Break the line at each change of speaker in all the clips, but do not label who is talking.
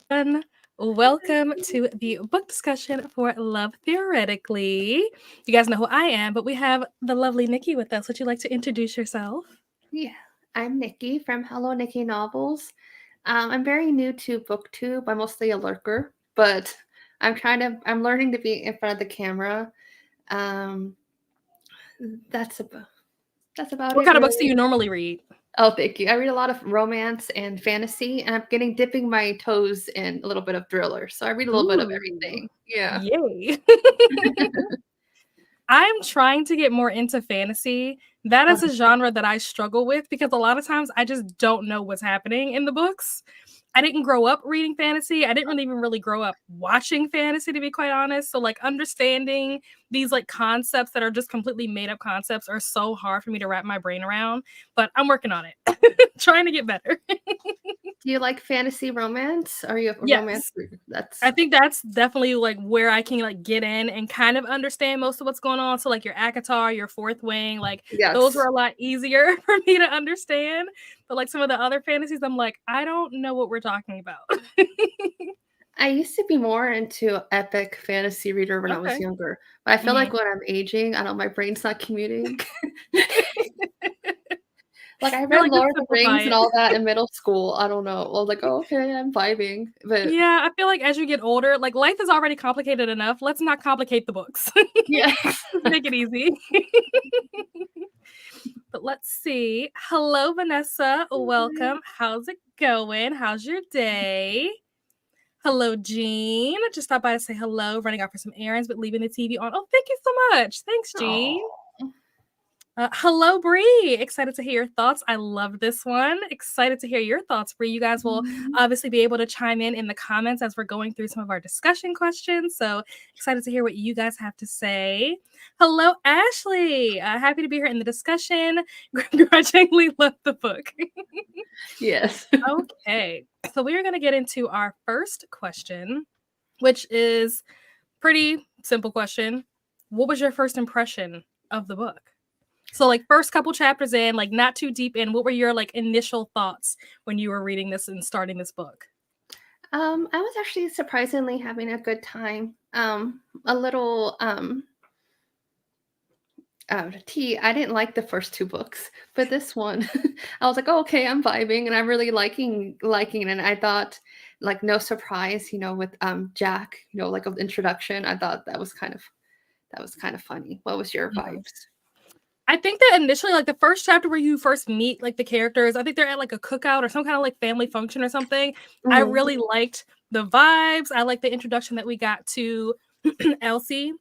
everyone. Welcome to the book discussion for Love Theoretically. You guys know who I am, but we have the lovely Nikki with us. Would you like to introduce yourself?
Yeah, I'm Nikki from Hello Nikki Novels. I'm very new to BookTube. I'm mostly a lurker, but I'm learning to be in front of the camera. Um, that's about that's about
What
it,
kind of books do
really.
you normally read?
Oh, thank you. I read a lot of romance and fantasy, and I'm getting dipping my toes in a little bit of thriller. So I read a little bit of
Ooh,
everything. Yeah.
yay. I'm trying to get more into fantasy. That is a genre that I struggle with because a lot of times I just don't know what's happening in the books. I didn't grow up reading fantasy. I didn't really grow up watching fantasy, to be quite honest. So like understanding these like concepts that are just completely made up concepts are so hard for me to wrap my brain around, but I'm working on it. Trying to get better.
Do you like fantasy romance? Are you a romance
Yes.
reader?
I
That's
think that's definitely like where I can like get in and kind of understand most of what's going on. So like your Akatar, your Fourth Wing, like those were
yes.
a lot easier for me to understand. But like some of the other fantasies, I'm like, I don't know what we're talking about.
I used to be more into epic fantasy reader when I was
Okay.
younger, but I feel
Mhm.
like when I'm aging, I know my brain's not commuting. Like, I
You're
read
like, just
Lord of the
simplify
Rings and
it.
all that in middle school. I don't know. I was like, "Oh, okay, I'm vibing." But
Yeah, I feel like as you get older, like life is already complicated enough. Let's not complicate the books.
yeah.
Let's make it easy. But let's see. Hello, Vanessa. Welcome. How's it going? How's your day? Hello, Jean. Just stopped by to say hello, running out for some errands, but leaving the TV on. Oh, thank you so much. Thanks, Jean.
Oh.
Hello, Bree. Excited to hear your thoughts. I love this one. Excited to hear your thoughts, Bree. You guys will obviously be able to chime in the comments as we're going through some of our discussion questions. So excited to hear what you guys have to say. Hello, Ashley. Happy to be here in the discussion. Grudgingly love the book.
Yes.
Okay, so we are going to get into our first question, which is pretty simple question. What was your first impression of the book? So like first couple chapters in, like not too deep in, what were your like initial thoughts when you were reading this and starting this book?
I was actually surprisingly having a good time. A little, tea. I didn't like the first 2 books, but this one, I was like, "Oh, okay, I'm vibing," and I'm really liking it, and I thought, like, no surprise, with, Jack, like, an introduction. I thought that was kind of funny. What was your
Mhm.
vibes?
I think that initially, like the first chapter where you first meet like the characters, I think they're at like a cookout or some kind of like family function or something. I
Mhm.
really liked the vibes. I like the introduction that we got to Elsie.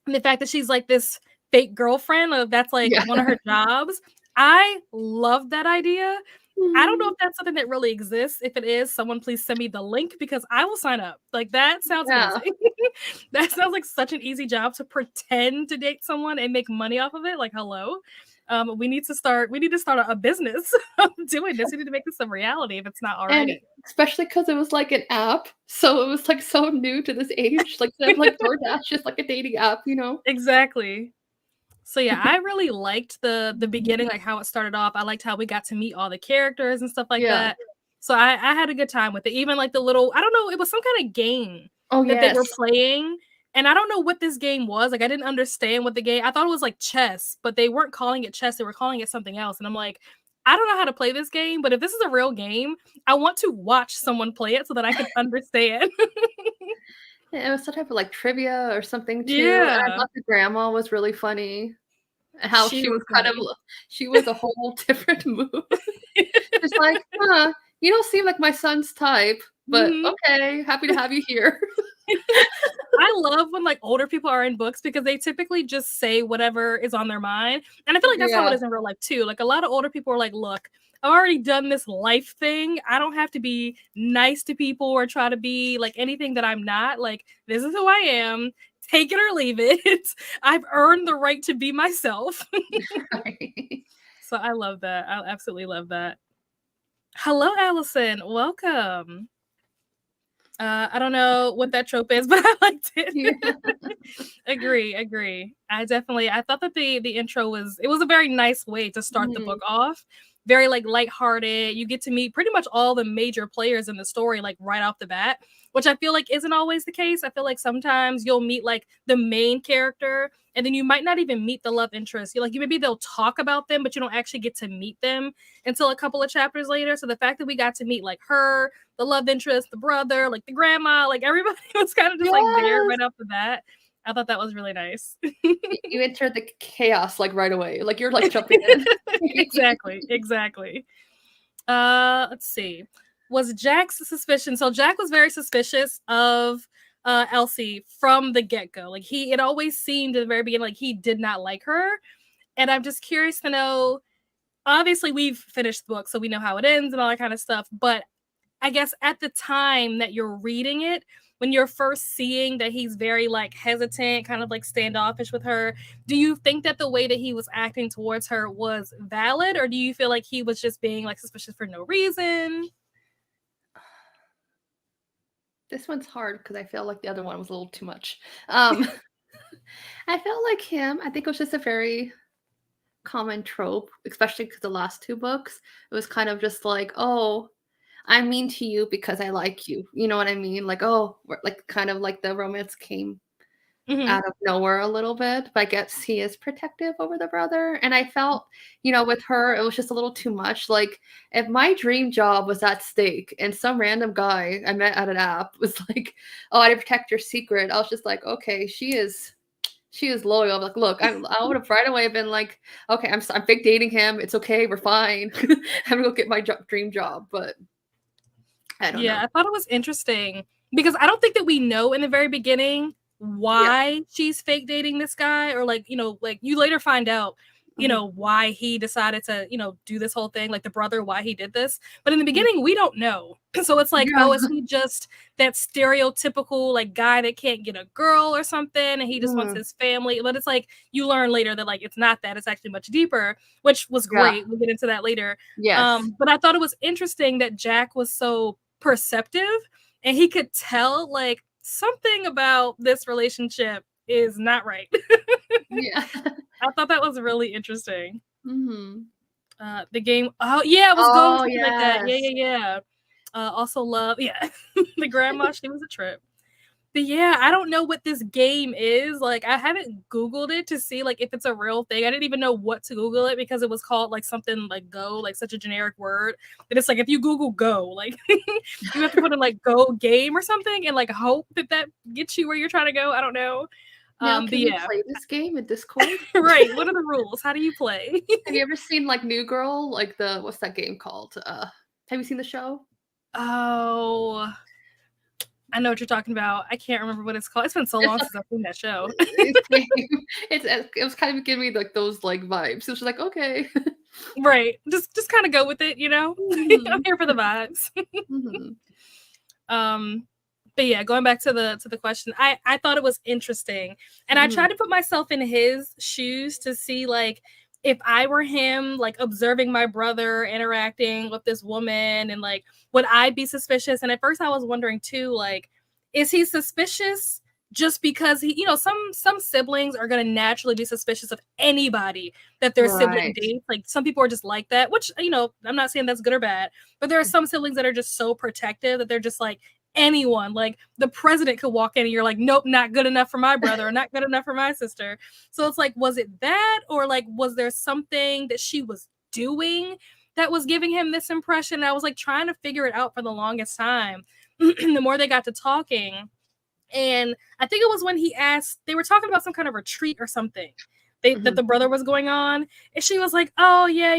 And the fact that she's like this fake girlfriend of that's like
Yeah.
one of her jobs. I love that idea. I don't know
Mhm.
if that's something that really exists. If it is, someone please send me the link because I will sign up. Like that sounds
Yeah.
amazing. That sounds like such an easy job to pretend to date someone and make money off of it. Like, hello. We need to start a business doing this. We need to make this a reality if it's not
And
already.
especially because it was like an app, so it was, like, so new to this age, like, instead of, like, DoorDash, just like a dating app?
Exactly. So yeah, I really liked the beginning, like how it started off. I liked how we got to meet all the characters and stuff like
Yeah.
that. So I had a good time with it. Even like the little, I don't know, it was some kind of game
Oh,
that they were
yes.
playing. And I don't know what this game was. Like I didn't understand what the game. I thought it was like chess, but they weren't calling it chess. They were calling it something else. And I'm like, I don't know how to play this game, but if this is a real game, I want to watch someone play it so that I can understand.
Yeah, it was some type of, like, trivia or something too, and I
Yeah,
thought the grandma was really funny, and how
she
she
was
was kind of
funny.
she was a whole different mood. She's like, "Huh, you don't seem like my son's type, but
Mhm.
okay, happy to have you here."
I love when like older people are in books because they typically just say whatever is on their mind. And I feel like that's how it
Yeah.
is in real life too. Like a lot of older people are like, look, I've already done this life thing. I don't have to be nice to people or try to be like anything that I'm not. Like, this is who I am. Take it or leave it. I've earned the right to be myself.
Right.
So I love that. I absolutely love that. Hello, Allison. Welcome. I don't know what that trope is, but I liked it.
Yeah.
Agree. I thought that the intro was a very nice way to start the
Mhm.
book off very like lighthearted. You get to meet pretty much all the major players in the story like right off the bat, which I feel like isn't always the case. I feel like sometimes you'll meet like the main character and then you might not even meet the love interest. You like you maybe they'll talk about them, but you don't actually get to meet them until a couple of chapters later. So the fact that we got to meet like her, the love interest, the brother, like the grandma, like everybody was kind of just like there
Yes.
right off the bat. I thought that was really nice.
You enter the chaos like right away. Like you're like jumping in.
Exactly, exactly. Let's see. Was Jack's suspicion? So Jack was very suspicious of Elsie from the get-go. Like it always seemed at the very beginning like he did not like her. And I'm just curious to know, obviously we've finished the book, so we know how it ends and all that kind of stuff. But I guess at the time that you're reading it, when you're first seeing that he's very like hesitant, kind of like standoffish with her, do you think that the way that he was acting towards her was valid, or do you feel like he was just being like suspicious for no reason?
This one's hard because I feel like the other one was a little too much. I felt like him. I think it was just a very common trope, especially because the last two books, it was kind of just like, oh, I'm mean to you because I like you. You know what I mean? Like, oh, like kind of like the romance came
Mm-hmm.
out of nowhere a little bit, but I guess he is protective over the brother. And I felt, with her, it was just a little too much. Like, if my dream job was at stake and some random guy I met at an app was like, oh, I didn't protect your secret, I was just like, okay, she is loyal. I'm like, look, I would have right away been like, okay, I'm fake dating him. It's okay. We're fine. I'm gonna go get my dream job. But I don't
Yeah,
know.
I thought it was interesting because I don't think that we know in the very beginning
Yeah.
why she's fake dating this guy, or like, like you later find out,
Mhm.
why he decided to, do this whole thing, like the brother, why he did this. But in the
Mhm.
beginning, we don't know. So it's like,
Yeah.
oh, is he just that stereotypical like guy that can't get a girl or something and he just wants
Mhm.
his family? But it's like you learn later that like it's not that, it's actually much deeper, which was
Yeah.
great. We'll get into that later.
Yes.
But I thought it was interesting that Jack was so perceptive and he could tell like something about this relationship is not right.
Yeah.
I thought that was really interesting.
Mhm.
The game, oh yeah, it was going with
Oh,
something like that. Yeah,
yes.
yeah, yeah. Also love, yeah. The grandma, she was a trip. But yeah, I don't know what this game is. Like, I haven't Googled it to see like if it's a real thing. I didn't even know what to Google it because it was called like something like Go, like such a generic word. That it's like if you Google Go, like you have to put in like Go game or something and like hope that that gets you where you're trying to go. I don't know.
Now,
But
can we
yeah,
play this game in Discord?
right. What are the rules? How do you play?
Have you ever seen like New Girl? Like what's that game called? Have you seen the show?
Oh, I know what you're talking about. I can't remember what it's called. It's been so
It's
long since I've seen that show.
same. It was kind of giving me like those like vibes. So it's like, okay.
Right. Just kind of go with it, you know? I'm
Mhm.
here for the vibes.
Mhm.
Um, but yeah, going back to the question, I thought it was interesting, and I tried
Mhm.
to put myself in his shoes to see like if I were him, like observing my brother interacting with this woman, and like would I be suspicious? And at first, I was wondering too, like, is he suspicious? Just because he, some siblings are gonna naturally be suspicious of anybody that their sibling
Right.
dates. Like some people are just like that, which I'm not saying that's good or bad, but there are some siblings that are just so protective that they're just like anyone, like the president could walk in and you're like, nope, not good enough for my brother or not good enough for my sister. So it's like, was it that, or like was there something that she was doing that was giving him this impression? And I was like trying to figure it out for the longest time. The more they got to talking, and I think it was when he asked, they were talking about some kind of retreat or something that
Mhm.
the brother was going on. And she was like, oh, yeah,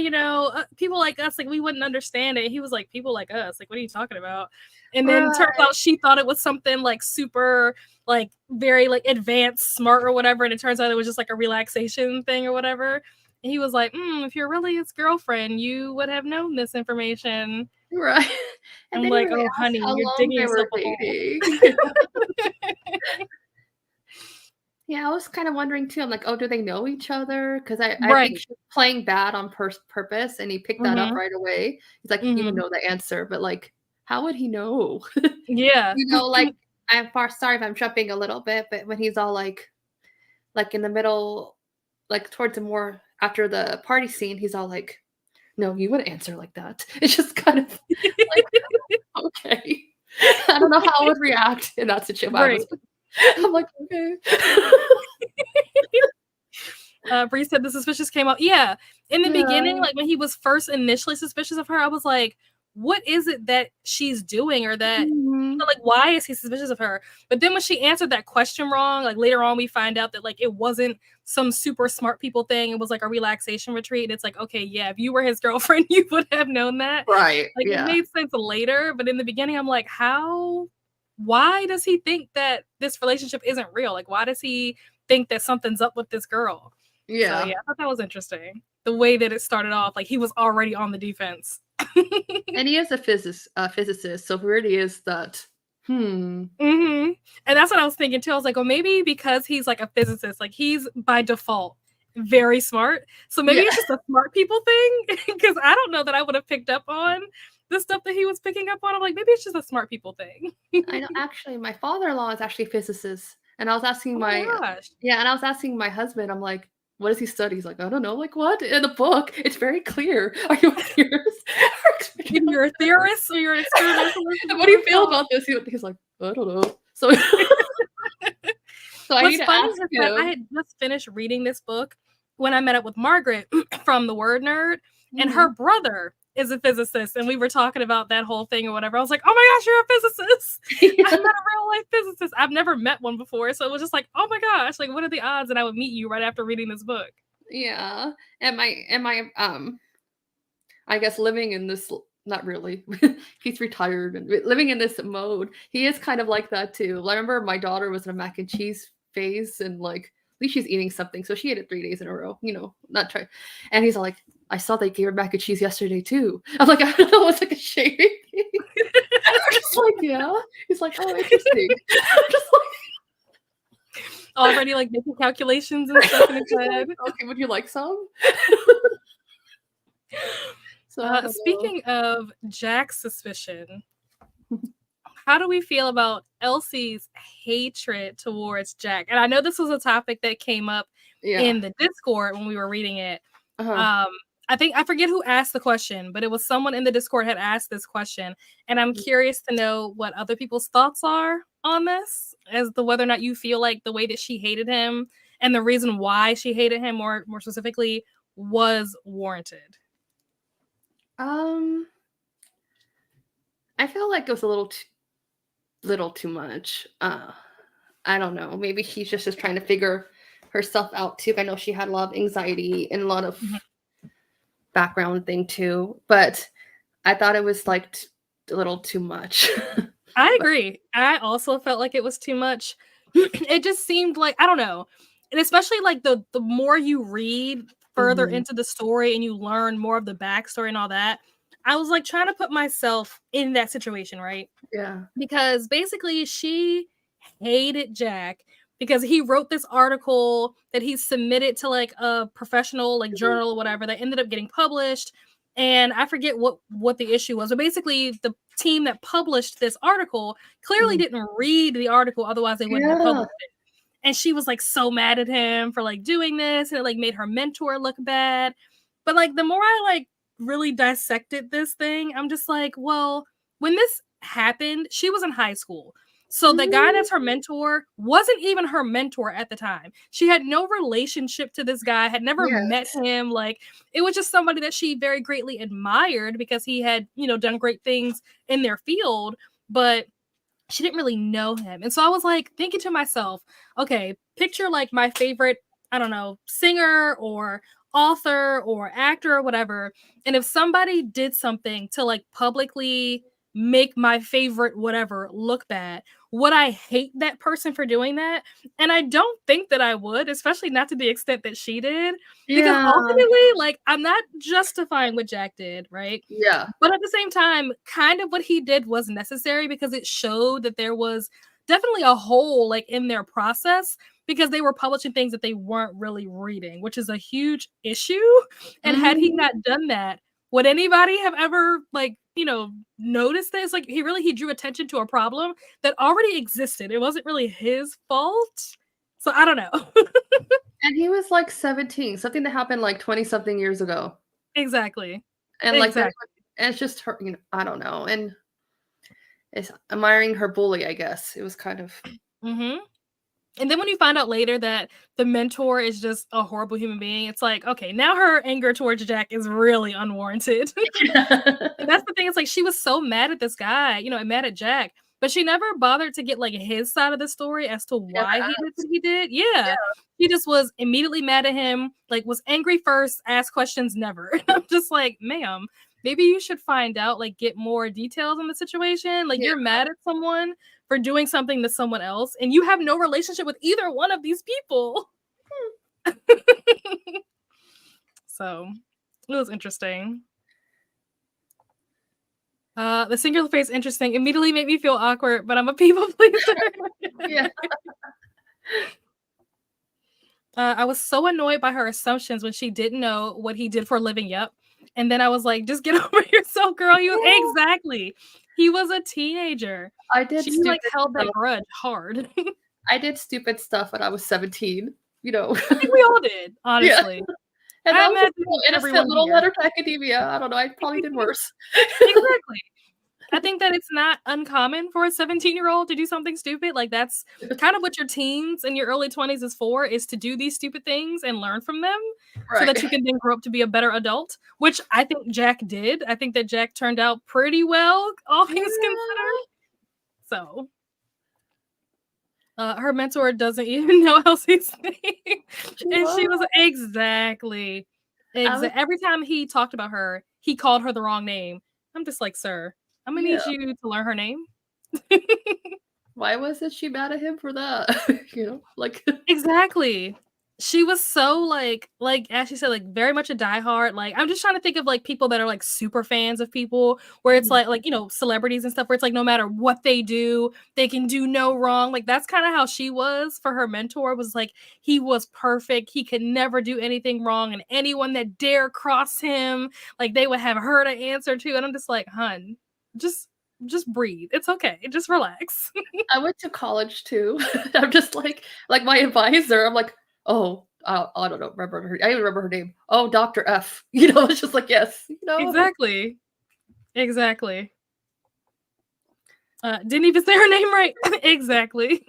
people like us, like we wouldn't understand it. He was like, people like us, like, what are you talking about? And then turns
Right.
out she thought it was something like super, like very like advanced, smart or whatever. And it turns out it was just like a relaxation thing or whatever. And he was like, if you're really his girlfriend, you would have known this information.
Right. And
I'm
they didn't
like,
really
oh,
ask
honey,
how
you're
long
digging
they
yourself
were
a hole.
dating. Yeah, I was kind of wondering too. I'm like, oh, do they know each other? Because I think
Right.
she's playing bad on purpose, and he picked that up
Mm-hmm.
right away. He's like, you would
Mm-hmm.
know the answer, but like, how would he know?
Yeah.
Like, I'm far sorry if I'm jumping a little bit, but when he's all like in the middle, like towards the more after the party scene, he's all like, no, you wouldn't answer like that. It's just kind of like, okay. I don't know how I would react in that situation.
Right.
I'm like, okay.
Bree said the suspicious came out. Yeah. In the beginning,
Yeah.
like when he was first initially suspicious of her, I was like, what is it that she's doing or that
Mhm.
like why is he suspicious of her? But then when she answered that question wrong, like later on we find out that like it wasn't some super smart people thing. It was like a relaxation retreat. And it's like, okay, yeah, if you were his girlfriend, you would have known that.
Right.
Like it
Yeah.
made sense later, but in the beginning, I'm like, why does he think that this relationship isn't real? Like, why does he think that something's up with this girl? So
Yeah.
yeah, I thought that was interesting. The way that it started off, like he was already on the defense.
And he is a physicist, so it really is that.
And that's what I was thinking too. I was like, well, maybe because he's like a physicist, like he's by default very smart. So maybe
Yeah.
it's just a smart people thing. Because I don't know that I would have picked up on the stuff that he was picking up on. I'm like, maybe it's just a smart people thing.
I know. Actually, my father-in-law is actually a physicist, and I was asking
Oh my
my
gosh.
yeah, and I was asking my husband. I'm like, "What does he study?" He's like, "I don't know." Like, what? In the book, it's very clear. Are you a theorist?
If you're a theorist or you're an experimentalist.
What do you feel about this? He's like, I don't know. So, so I need
What's
to
funny
ask
is that I
him.
had just finished reading this book when I met up with Margaret from The Word Nerd, and her
Mhm.
brother is a physicist, and we were talking about that whole thing or whatever. I was like, oh my gosh, you're a physicist. I met a real life physicist. I've never met one before. So it was just like, oh my gosh, like what are the odds that I would meet you right after reading this book?
Yeah, and my I guess living in this not really. He's retired and living in this mode. He is kind of like that too. I remember my daughter was in a mac and cheese phase and like at least she's eating something. So she ate it 3 days in a row, not try. And he's like, I saw they gave her mac and cheese yesterday too. I'm like, I don't know, it's like a shady thing. I'm just like, yeah. He's like, oh, interesting. I'm just
Already like making calculations and stuff in his
like,
head.
okay, would you like some? So I don't know.
Speaking of Jack's suspicion, how do we feel about Elsie's hatred towards Jack? And I know this was a topic that came up
Yeah.
in the Discord when we were reading it.
Uh-huh.
I forget who asked the question, but it was someone in the Discord had asked this question, and I'm curious to know what other people's thoughts are on this, as to whether or not you feel like the way that she hated him and the reason why she hated him more specifically was warranted.
Um, I feel like it was a little too much. I don't know. Maybe she's just trying to figure herself out too. I know she had a lot of anxiety and a lot of
Mhm.
background thing too, but I thought it was like a little too much.
I
But
agree. I also felt like it was too much. It just seemed like I don't know. And especially like the more you read further
mhm,
into the story and you learn more of the backstory and all that, I was like trying to put myself in that situation, right?
yeah.
Because basically she hated Jack because he wrote this article that he submitted to like a professional like
Mhm,
journal or whatever that ended up getting published, and I forget what the issue was, but basically the team that published this article clearly
mhm.
didn't read the article, otherwise they wouldn't have
Yeah.
published it. And she was like so mad at him for like doing this, and it like made her mentor look bad. But like the more I like really dissected this thing, I'm just like, well, when this happened, she was in high school. So the guy
Mhm.
that's her mentor wasn't even her mentor at the time. She had no relationship to this guy, had never met
Yes.
him. Like it was just somebody that she very greatly admired because he had, done great things in their field, but she didn't really know him. And so I was like thinking to myself, okay, picture like my favorite, I don't know, singer or author or actor or whatever. And if somebody did something to like publicly make my favorite whatever look bad, would I hate that person for doing that? And I don't think that I would, especially not to the extent that she did, because
Yeah.
ultimately, like, I'm not justifying what Jack did, right?
Yeah.
But at the same time, kind of what he did was necessary because it showed that there was definitely a hole like in their process because they were publishing things that they weren't really reading, which is a huge issue. And had he
Mhm.
not done that, would anybody have ever like, noticed this? Like he drew attention to a problem that already existed. It wasn't really his fault. So I don't know.
And he was like 17, something that happened like 20 something years ago.
Exactly.
And like
Exactly.
and it's just her, I don't know. And it's admiring her bully, I guess. It was kind of
Mhm. And then when you find out later that the mentor is just a horrible human being, it's like, okay, now her anger towards Jack is really unwarranted. And that's the thing, it's like she was so mad at this guy, and mad at Jack, but she never bothered to get, like, his side of the story as to
never
why he did what
asked.
he did. Yeah.
Yeah.
She just was immediately mad at him, like, was angry first, asked questions never. I'm just like, "Ma'am, maybe you should find out, like, get more details on the situation. Like,
Yeah.
you're mad at someone for doing something to someone else, and you have no relationship with either one of these people." So, it was interesting. The singular phrase "interesting" immediately made me feel awkward, but I'm a people pleaser.
Yeah.
I was so annoyed by her assumptions when she didn't know what he did for a living. Yep. And then I was like, "Just get over yourself, girl." Exactly. He was a teenager.
I did
She, like,
stupid
held that
stuff.
grudge hard. I
I did stupid stuff when I was 17, you know?
think we all did,
Yeah.
honestly.
And
I
that was just
imagine
little innocent
everyone
little
here.
letter to academia. I don't know, I probably did worse.
Exactly. I think that it's not uncommon for a 17-year-old to do something stupid. Like, that's kind of what your teens and your early 20s is to do these stupid things and learn from them so that you
Right.
can then grow up to be a better adult, which I think Jack did. I think that Jack turned out pretty well, all things considered.
Yeah.
So, her mentor doesn't even know Elsie's name.
She
And she
was.
was exactly.
I was
Every time he talked about her, he called her the wrong name. I'm just like, "Sir, I'm gonna
yeah.
need you to learn her name."
Why wasn't she mad at him for that? Like
Exactly. She was so, like, as she said, like, very much a diehard, like, I'm just trying to think of, like, people that are, like, super fans of people where it's
Mhm.
like, celebrities and stuff where it's like no matter what they do, they can do no wrong. Like, that's kinda how she was for her mentor, was like, he was perfect, he could never do anything wrong, and anyone that dare cross him, like, they would have her to answer to, and I'm just like, "Hun, just just breathe. It's okay. Just relax."
I went to college too. I'm just like my advisor, I'm like, "Oh, I don't know, remember her I even remember her name. Oh, Doctor F." It's just like, "Yes,"
Exactly. Exactly. Didn't even say her name right. Exactly.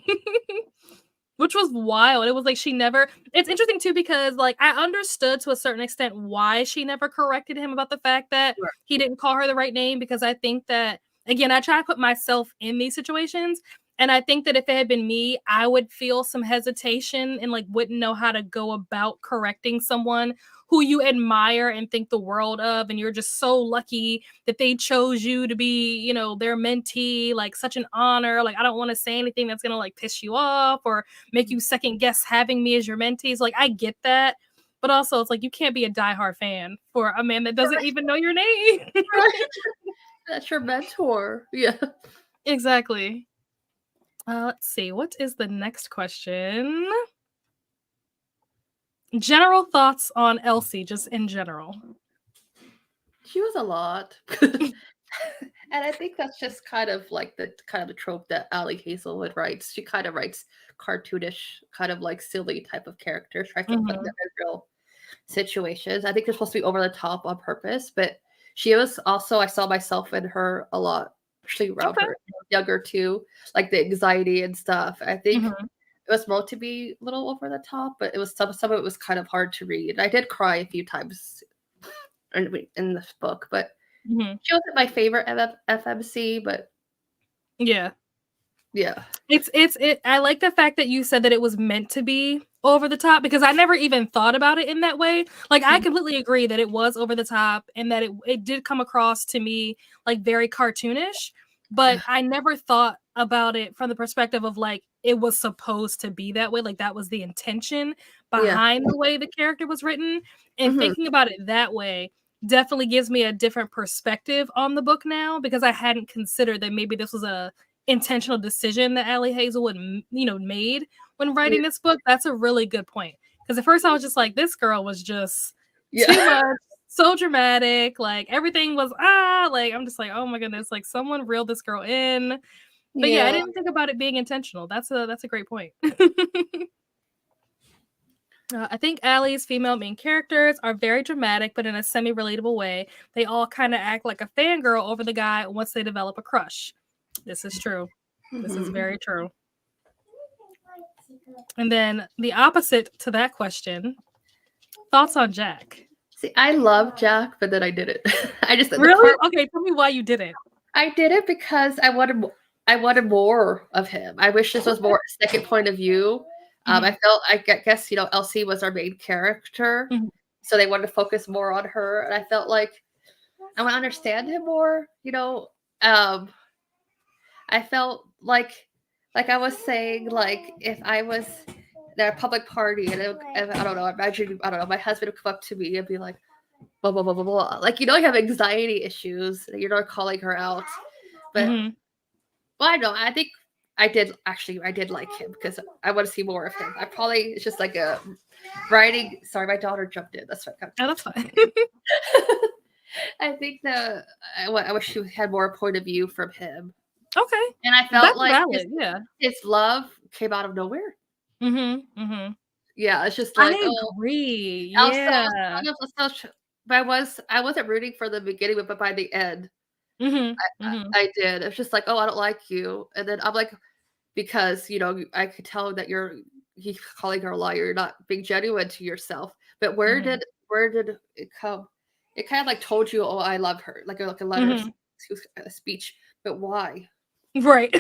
Which was wild. It was like she never it's interesting too because, like, I understood to a certain extent why she never corrected him about the fact that
Right.
he didn't call her the right name, because I think that, again, I try to put myself in these situations, and I think that if it had been me, I would feel some hesitation and, like, wouldn't know how to go about correcting someone who you admire and think the world of, and you're just so lucky that they chose you to be, their mentee, like, such an honor. Like, I don't wanna say anything that's gonna, like, piss you off or make you second guess having me as your mentees. Like, I get that, but also it's like you can't be a diehard fan for a man that doesn't even know your name.
Right. That's your mentor. Yeah.
Exactly. Let's see. What is the next question? General thoughts on Elsie, just in general.
She was a lot. And I think that's just kind of like the trope that Ali Hazelwood writes. She kind of writes cartoonish, kind of like silly type of characters, tries to put them
Mhm.
in real situations. I think they're supposed to be over the top on purpose, but she was also I saw myself in her a lot, actually around
Okay.
her younger too, like the anxiety and stuff. I think
Mhm.
it was meant to be a little over the top, but it was some of it was kind of hard to read. I did cry a few times in this book, but
Mhm.
she wasn't my favorite FMC, but
Yeah.
yeah.
I like the fact that you said that it was meant to be over the top, because I never even thought about it in that way. Like, I
Mhm.
completely agree that it was over the top and that it did come across to me like very cartoonish, but
Yeah.
I never thought about it from the perspective of like it was supposed to be that way. Like, that was the intention
Yeah.
behind the way the character was written. And
Mhm.
thinking about it that way definitely gives me a different perspective on the book now, because I hadn't considered that maybe this was a intentional decision that Ali Hazelwood, made when
Yeah.
writing this book. That's a really good point. Because at first I was just like, this girl was just too
Yeah.
much, so dramatic. Like, everything was like, I'm just like, oh my goodness, like someone reeled this girl in. But yeah, I
Yeah.
didn't think about it being intentional. That's a great point. I think Allie's female main characters are very dramatic, but in a semi-relatable way. They all kind of act like a fangirl over the guy once they develop a crush. This is true. This is very true. And then the opposite to that question, thoughts on Jack?
See, I love Jack, but then I did it. I just
really okay. Tell me why you did it.
I did it because I wanted more of him. I wish this was more a second point of view. I guess Elsie was our main character, so they wanted to focus more on her, and I felt like I want to understand him more. I felt like I was saying, like, if I was at a public party and I don't know, imagine, I don't know, my husband would come up to me and be like, blah blah blah blah blah. Like, you have anxiety issues. You're not calling her out, but well, I know. I think I did like him because I want to see more of him. It's just like a writing. Sorry, my daughter jumped in. That's fine.
Oh, that's fine.
I think I wish she had more point of view from him.
Okay.
And I felt like his love came out of nowhere. Yeah, it's just like,
I agree. Yeah.
But I wasn't rooting for the beginning, but by the end, I did. It's just like, oh, I don't like you, and then I'm like, because I could tell that he's calling her a liar. You're not being genuine to yourself. But where did it come? It kind of like told you, oh, I love her, like a letter, a speech. But why?
Right.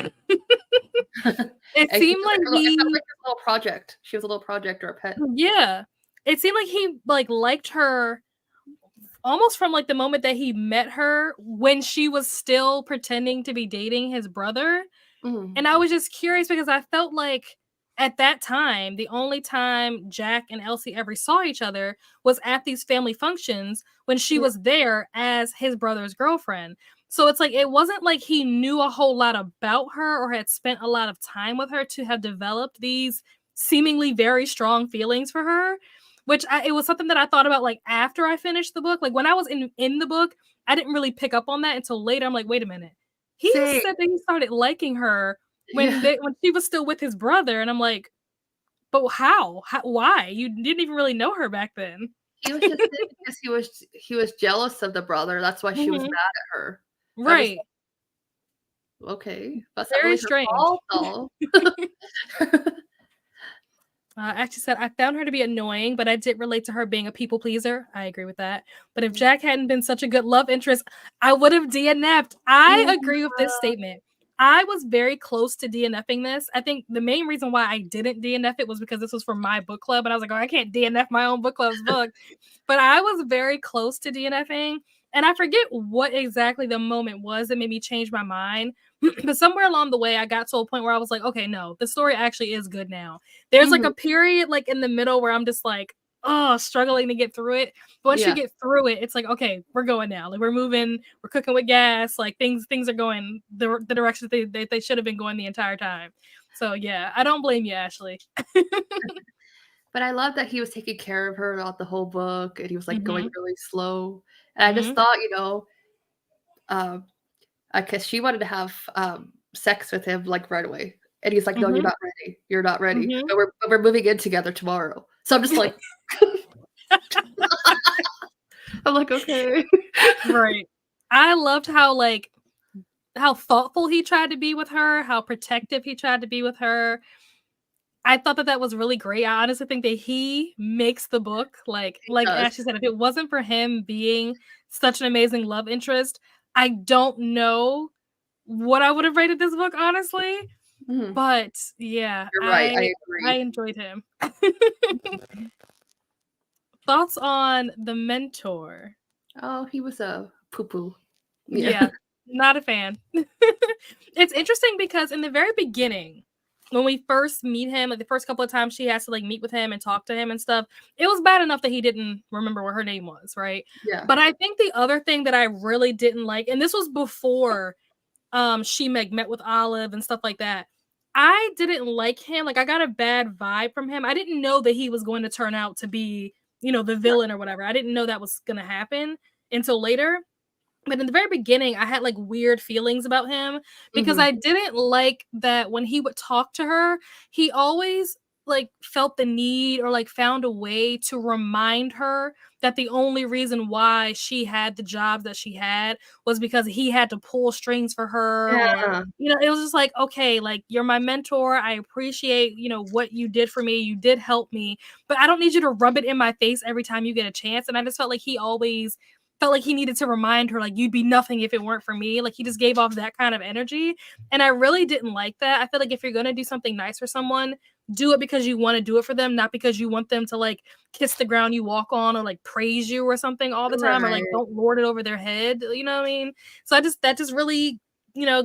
It seemed like
a little project. She was a little project or a pet.
Yeah. It seemed like he liked her almost from like the moment that he met her when she was still pretending to be dating his brother. And I was just curious because I felt like at that time, the only time Jack and Elsie ever saw each other was at these family functions when she was there as his brother's girlfriend. So it's like, it wasn't like he knew a whole lot about her or had spent a lot of time with her to have developed these seemingly very strong feelings for her, which it was something that I thought about like after I finished the book. Like when I was in the book, I didn't really pick up on that until later. I'm like, wait a minute. He said that he started liking her when she was still with his brother. And I'm like, but how? Why? You didn't even really know her back then.
He was just because he was jealous of the brother. That's why she was mad at her.
Right.
Okay. That's
very
really
strange. Actually said, I found her to be annoying, but I did relate to her being a people pleaser. I agree with that. But if Jack hadn't been such a good love interest, I would have DNF'd. I agree with this statement. I was very close to DNFing this. I think the main reason why I didn't DNF it was because this was for my book club. And I was like, oh, I can't DNF my own book club's book. But I was very close to DNFing. And I forget what exactly the moment was that made me change my mind. But somewhere along the way, I got to a point where I was like, okay, no, the story actually is good now. There's like a period like in the middle where I'm just like, oh, struggling to get through it. But once you get through it, it's like, okay, we're going now. Like we're moving, we're cooking with gas. Like things are going the direction they should have been going the entire time. So yeah, I don't blame you, Ashley.
But I love that he was taking care of her throughout the whole book, and he was like going really slow. And I just thought, because she wanted to have sex with him like right away, and he's like, "No, you're not ready. You're not ready. But we're moving in together tomorrow." So I'm just like, I'm like, okay,
right. I loved how thoughtful he tried to be with her, how protective he tried to be with her. I thought that was really great. I honestly think that he makes the book like Ashley said, if it wasn't for him being such an amazing love interest, I don't know what I would have rated this book, honestly. But yeah,
you're right. I agree.
I enjoyed him. Thoughts on the mentor?
Oh, he was a poo-poo.
Yeah, not a fan. It's interesting because in the very beginning, when we first meet him, like the first couple of times she has to like meet with him and talk to him and stuff, it was bad enough that he didn't remember what her name was, right?
Yeah.
But I think the other thing that I really didn't like, and this was before she met with Olive and stuff like that, I didn't like him. Like I got a bad vibe from him. I didn't know that he was going to turn out to be, the villain or whatever. I didn't know that was going to happen until later. But in the very beginning, I had like weird feelings about him because I didn't like that when he would talk to her, he always like felt the need or like found a way to remind her that the only reason why she had the job that she had was because he had to pull strings for her, or
Yeah.
it was just like, okay, like you're my mentor. I appreciate, what you did for me. You did help me, but I don't need you to rub it in my face every time you get a chance. And I just felt like he always felt like he needed to remind her, like, you'd be nothing if it weren't for me. Like, he just gave off that kind of energy. And I really didn't like that. I feel like if you're going to do something nice for someone, do it because you want to do it for them, not because you want them to like kiss the ground you walk on or like praise you or something all the time, or like
Right.
don't lord it over their head. You know what I mean? So that just really,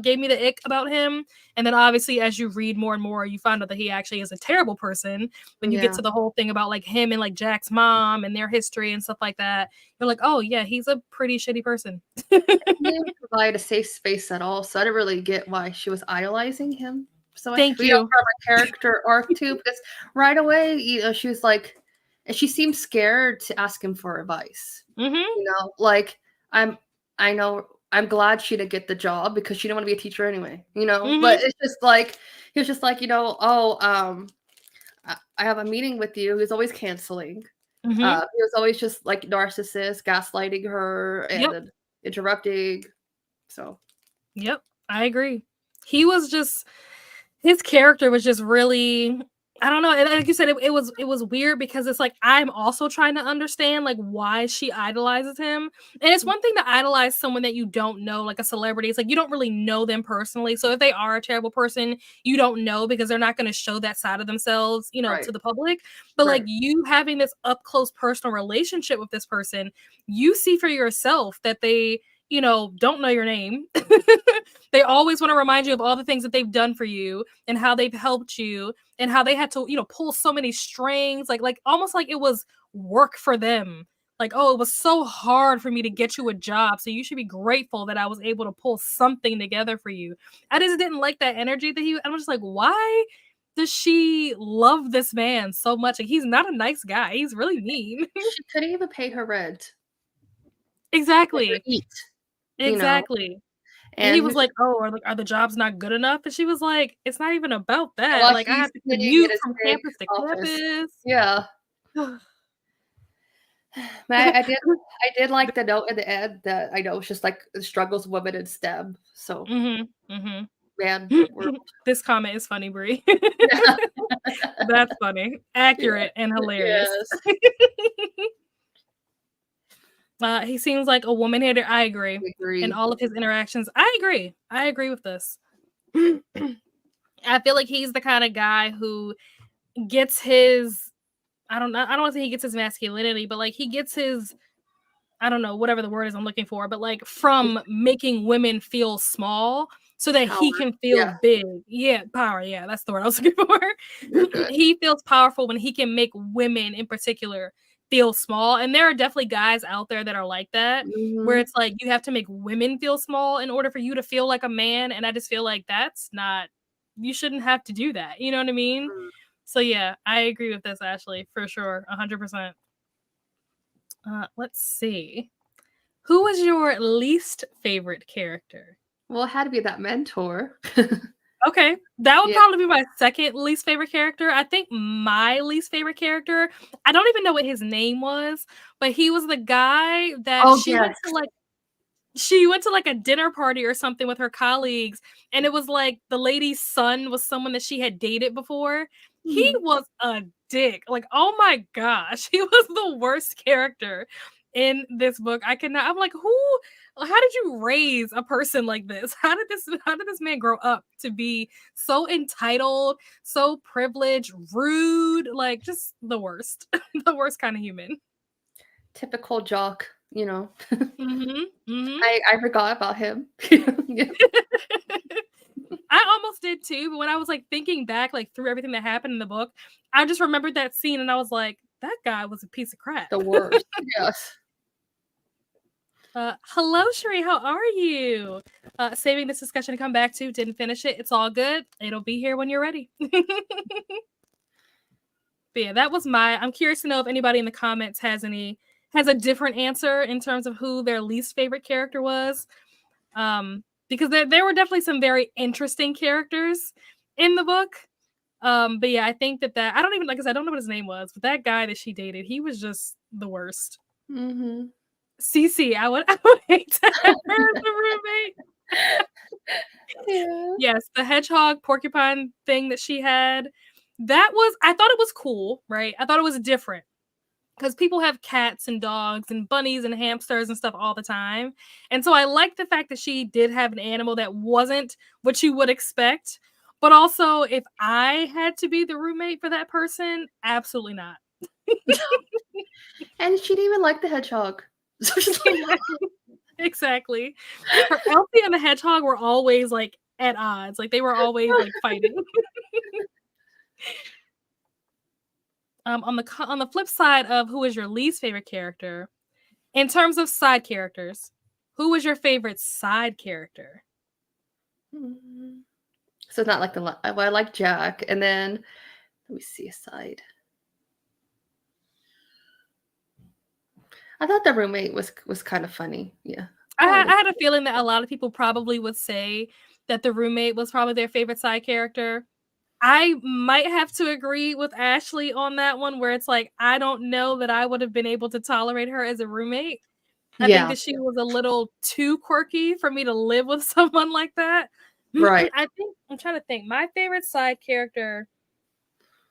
gave me the ick about him. And then obviously, as you read more and more, you find out that he actually is a terrible person. When you get
Yeah.
to the whole thing about like him and like Jack's mom and their history and stuff like that, you're like, oh yeah, he's a pretty shitty person.
He didn't provide a safe space at all, so I didn't really get why she was idolizing him so much.
Thank
We don't
you.
have a character arc too, because right away, she was like, and she seemed scared to ask him for advice.
Mm-hmm.
Like I know I'm glad she didn't get the job because she didn't want to be a teacher anyway.
Mm-hmm.
But it's just like he was just like, oh, I have a meeting with you. He was always canceling.
Mm-hmm.
He was always just like narcissist, gaslighting her
Yep.
and interrupting. So
Yep. I agree. He was just his character was just really, I don't know. And like you said, it was weird because it's like I'm also trying to understand like why she idolizes him. And it's one thing to idolize someone that you don't know, like a celebrity. It's like you don't really know them personally. So if they are a terrible person, you don't know because they're not going to show that side of themselves,
right,
to the public. But like
right.
you having this up close personal relationship with this person, you see for yourself that they, don't know your name. They always want to remind you of all the things that they've done for you and how they've helped you and how they had to, pull so many strings, like almost like it was work for them. Like, oh, it was so hard for me to get you a job, so you should be grateful that I was able to pull something together for you. I just didn't like that energy that he. I'm just like, why does she love this man so much? Like, he's not a nice guy. He's really mean.
She couldn't even pay her rent or
Exactly.
eat,
Exactly. And he
and
was like, "Oh, are the jobs not good enough?" And she was like, "It's not even about that.
while
Like, I
he's
have to
sitting in
commute
his
from
big
campus to
office.
campus."
Yeah. But I did like the note at the end that I know it's just like the struggles of women in STEM. So
Mhm, mhm.
man, we're
This comment is funny, Brie.
yeah,
That's funny,
yeah,
accurate, and hilarious.
yes.
He seems like a woman hater. I agree.
I
In
agree.
all of his interactions, I agree. I agree with this. I feel like he's the kind of guy who gets his I don't know. I don't want to say he gets his masculinity, but like he gets his I don't know, whatever the word is I'm looking for, but like from making women feel small so that he
Power.
can feel
Yeah,
big. Yeah, power. Yeah, that's the word I was looking for.
you're good.
He feels powerful when he can make women in particular feel small. And there are definitely guys out there that are like that, where
Mhm.
it's like you have to make women feel small in order for you to feel like a man. And I just feel like that's not, you shouldn't have to do that. You know what I mean?
Mm.
So yeah, I agree with this, Ashley, for sure. 100%. Let's see. Who was your least favorite character?
Well, it had to be that mentor.
Okay, that would
Yeah.
probably be my second least favorite character. I think my least favorite character, I don't even know what his name was, but he was the guy that
Oh, yes.
she went to like a dinner party or something with her colleagues, and it was like the lady's son was someone that she had dated before. He
Mhm.
was a dick. Like, oh my gosh, he was the worst character in this book. I cannot. I'm like, who? How did you raise a person like this? How did this man grow up to be so entitled, so privileged, rude, like just the worst, the worst kind of human.
Typical jock,
Mhm. Mhm.
I forgot about him. Yeah.
I almost did too, but when I was like thinking back, like through everything that happened in the book, I just remembered that scene and I was like, that guy was a piece of crap.
The worst. Yes.
Hello, Sheree, how are you? Saving this discussion to come back to, didn't finish it. It's all good. It'll be here when you're ready. But yeah, that was I'm curious to know if anybody in the comments has a different answer in terms of who their least favorite character was. Because there were definitely some very interesting characters in the book. But yeah, I think that I don't even, like I said, I don't know what his name was, but that guy that she dated, he was just the worst.
Mm-hmm.
Cece, I would hate to have her as a roommate.
Yeah.
Yes, the hedgehog porcupine thing that she had, I thought it was cool, right? I thought it was different because people have cats and dogs and bunnies and hamsters and stuff all the time. And so I like the fact that she did have an animal that wasn't what you would expect. But also, if I had to be the roommate for that person, absolutely not.
And she didn't even like the hedgehog. So she's like,
Exactly. Her Elsie and the hedgehog were always like at odds. Like they were always like fighting. On the flip side of who is your least favorite character, in terms of side characters, who was your favorite side character?
so not like well, I like Jack, and then let me see a side. I thought the roommate was kind of funny. Yeah.
I had a feeling that a lot of people probably would say that the roommate was probably their favorite side character. I might have to agree with Ashley on that one, where it's like, I don't know that I would have been able to tolerate her as a roommate. I think
Yeah.
that she was a little too quirky for me to live with someone like that.
Right.
I'm trying to think. My favorite side character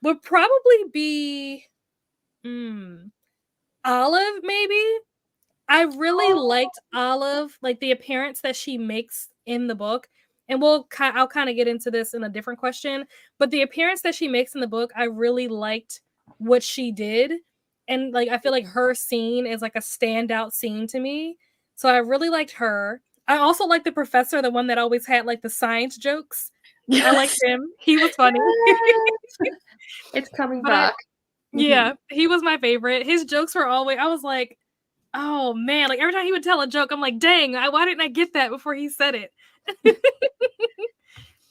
would probably be Olive, maybe. I really liked Olive, like the appearance that she makes in the book. And I'll kind of get into this in a different question, but the appearance that she makes in the book, I really liked what she did. And like I feel like her scene is like a standout scene to me. So I really liked her. I also like the professor, the one that always had like the science jokes.
Yes.
I liked him. He was funny.
Yes. It's coming back.
Yeah, he was my favorite. His jokes were always, I was like, oh man, like every time he would tell a joke, I'm like, dang, why didn't I get that before he said it?